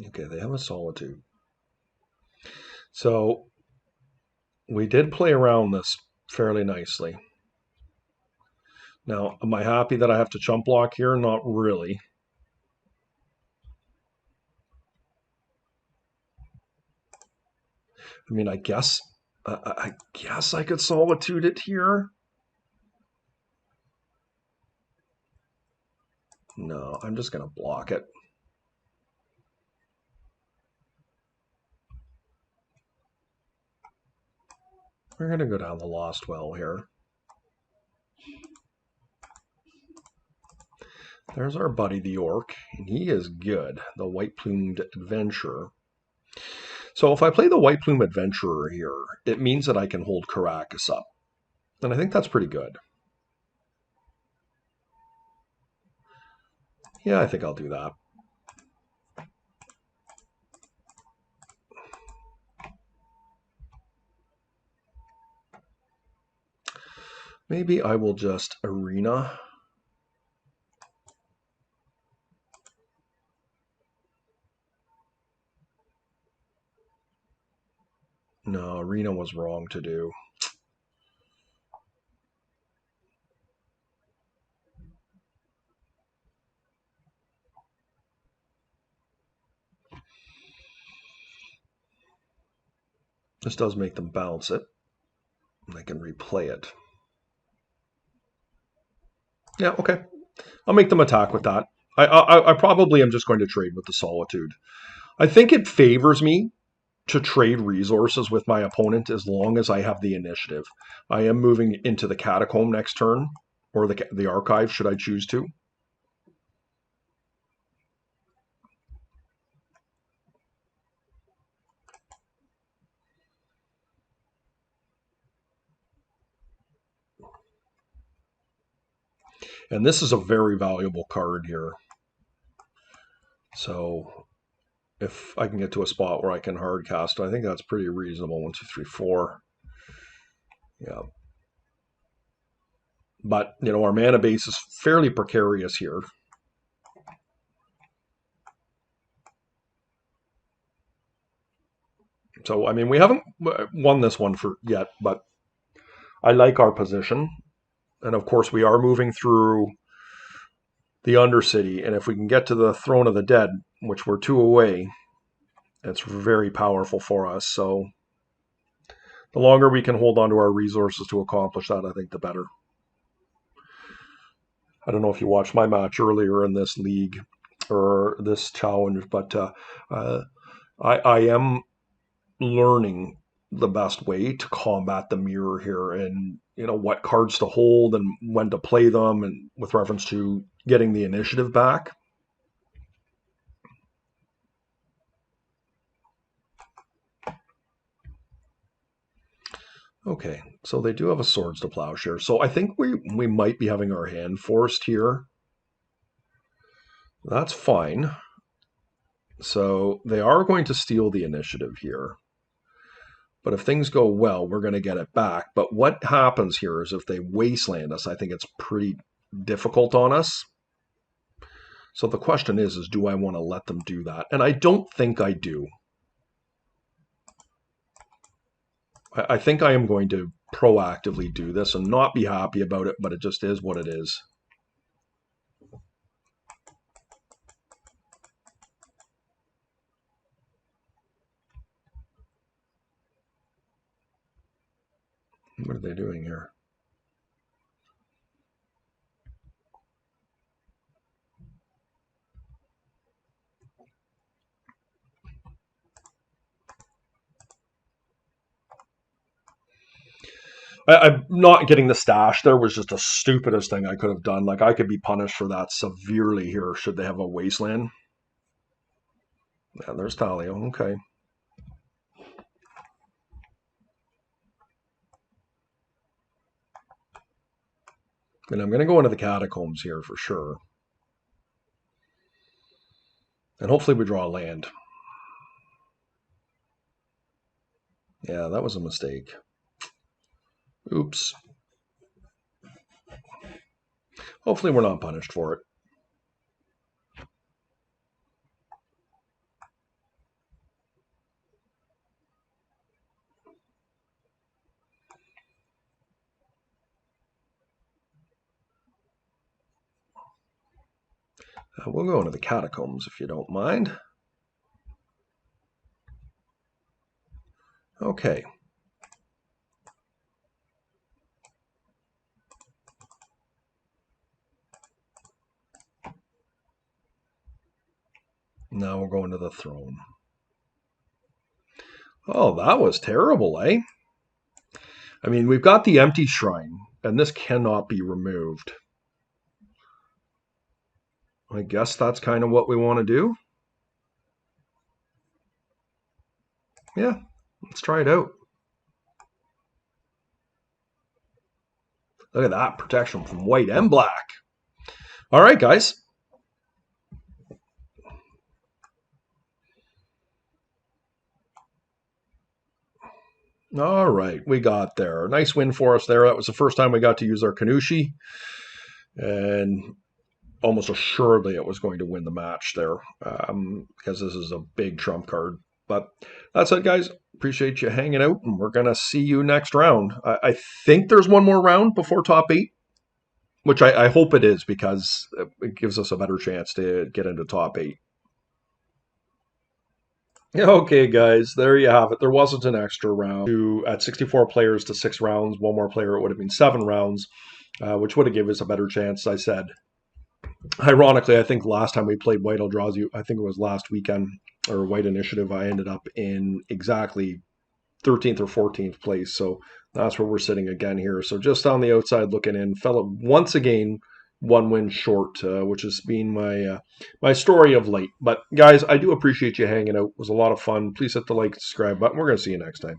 Okay, they have a Solitude. So we did play around this fairly nicely. Now, am I happy that I have to chump block here? Not really. I mean, I guess I could Solitude it here. No, I'm just going to block it. We're going to go down the Lost Well here. There's our buddy the Orc, and he is good, the White-Plumed Adventurer. So if I play the White-Plumed Adventurer here, it means that I can hold Caracas up. And I think that's pretty good. Yeah, I think I'll do that. Maybe I will just Arena. No, Arena was wrong to do. This does make them bounce it. I can replay it. Yeah, okay. I'll make them attack with that. I probably am just going to trade with the Solitude. I think it favors me to trade resources with my opponent as long as I have the initiative. I am moving into the Catacomb next turn, or the Archive, should I choose to. And this is a very valuable card here. So if I can get to a spot where I can hard cast, I think that's pretty reasonable. 1, 2, 3, 4. Yeah. But, our mana base is fairly precarious here. So, I mean, we haven't won this one yet, but I like our position. And of course, we are moving through the Undercity. And if we can get to the Throne of the Dead, which we're 2 away, it's very powerful for us. So the longer we can hold on to our resources to accomplish that, I think the better. I don't know if you watched my match earlier in this league or this challenge, but I am learning the best way to combat the mirror here, and what cards to hold and when to play them, and with reference to getting the initiative back. Okay, so they do have a Swords to Plowshare, so I think we might be having our hand forced here. That's fine. So they are going to steal the initiative here. But if things go well, we're going to get it back. But what happens here is if they wasteland us, I think it's pretty difficult on us. So the question is do I want to let them do that? And I don't think I do. I think I am going to proactively do this and not be happy about it, but it just is what it is. What are they doing here? I'm not getting the stash there was just the stupidest thing I could have done. Like, I could be punished for that severely here should they have a wasteland. Yeah, there's Talio. Okay. And I'm going to go into the Catacombs here for sure. And hopefully we draw a land. Yeah, that was a mistake. Oops. Hopefully we're not punished for it. We'll go into the Catacombs if you don't mind. Okay. Now we're going to the throne. Oh, that was terrible, eh? I mean, we've got the empty shrine, and this cannot be removed. I guess that's kind of what we want to do. Yeah, let's try it out. Look at that protection from white and black. All right, guys. All right, we got there. Nice win for us there. That was the first time we got to use our Kanushi. And almost assuredly it was going to win the match there because this is a big trump card. But that's it, guys. Appreciate you hanging out, and we're going to see you next round. I think there's one more round before top 8, which I hope it is, because it gives us a better chance to get into top 8. Okay, guys, there you have it. There wasn't an extra round. At 64 players to 6 rounds, one more player, it would have been 7 rounds, which would have given us a better chance, I said. Ironically, I think last time we played White Eldrazi, I think it was last weekend, or White Initiative, I ended up in exactly 13th or 14th place. So that's where we're sitting again here. So just on the outside looking in, fell once again 1 win short, which has been my story of late. But guys, I do appreciate you hanging out. It was a lot of fun. Please hit the like and subscribe button. We're going to see you next time.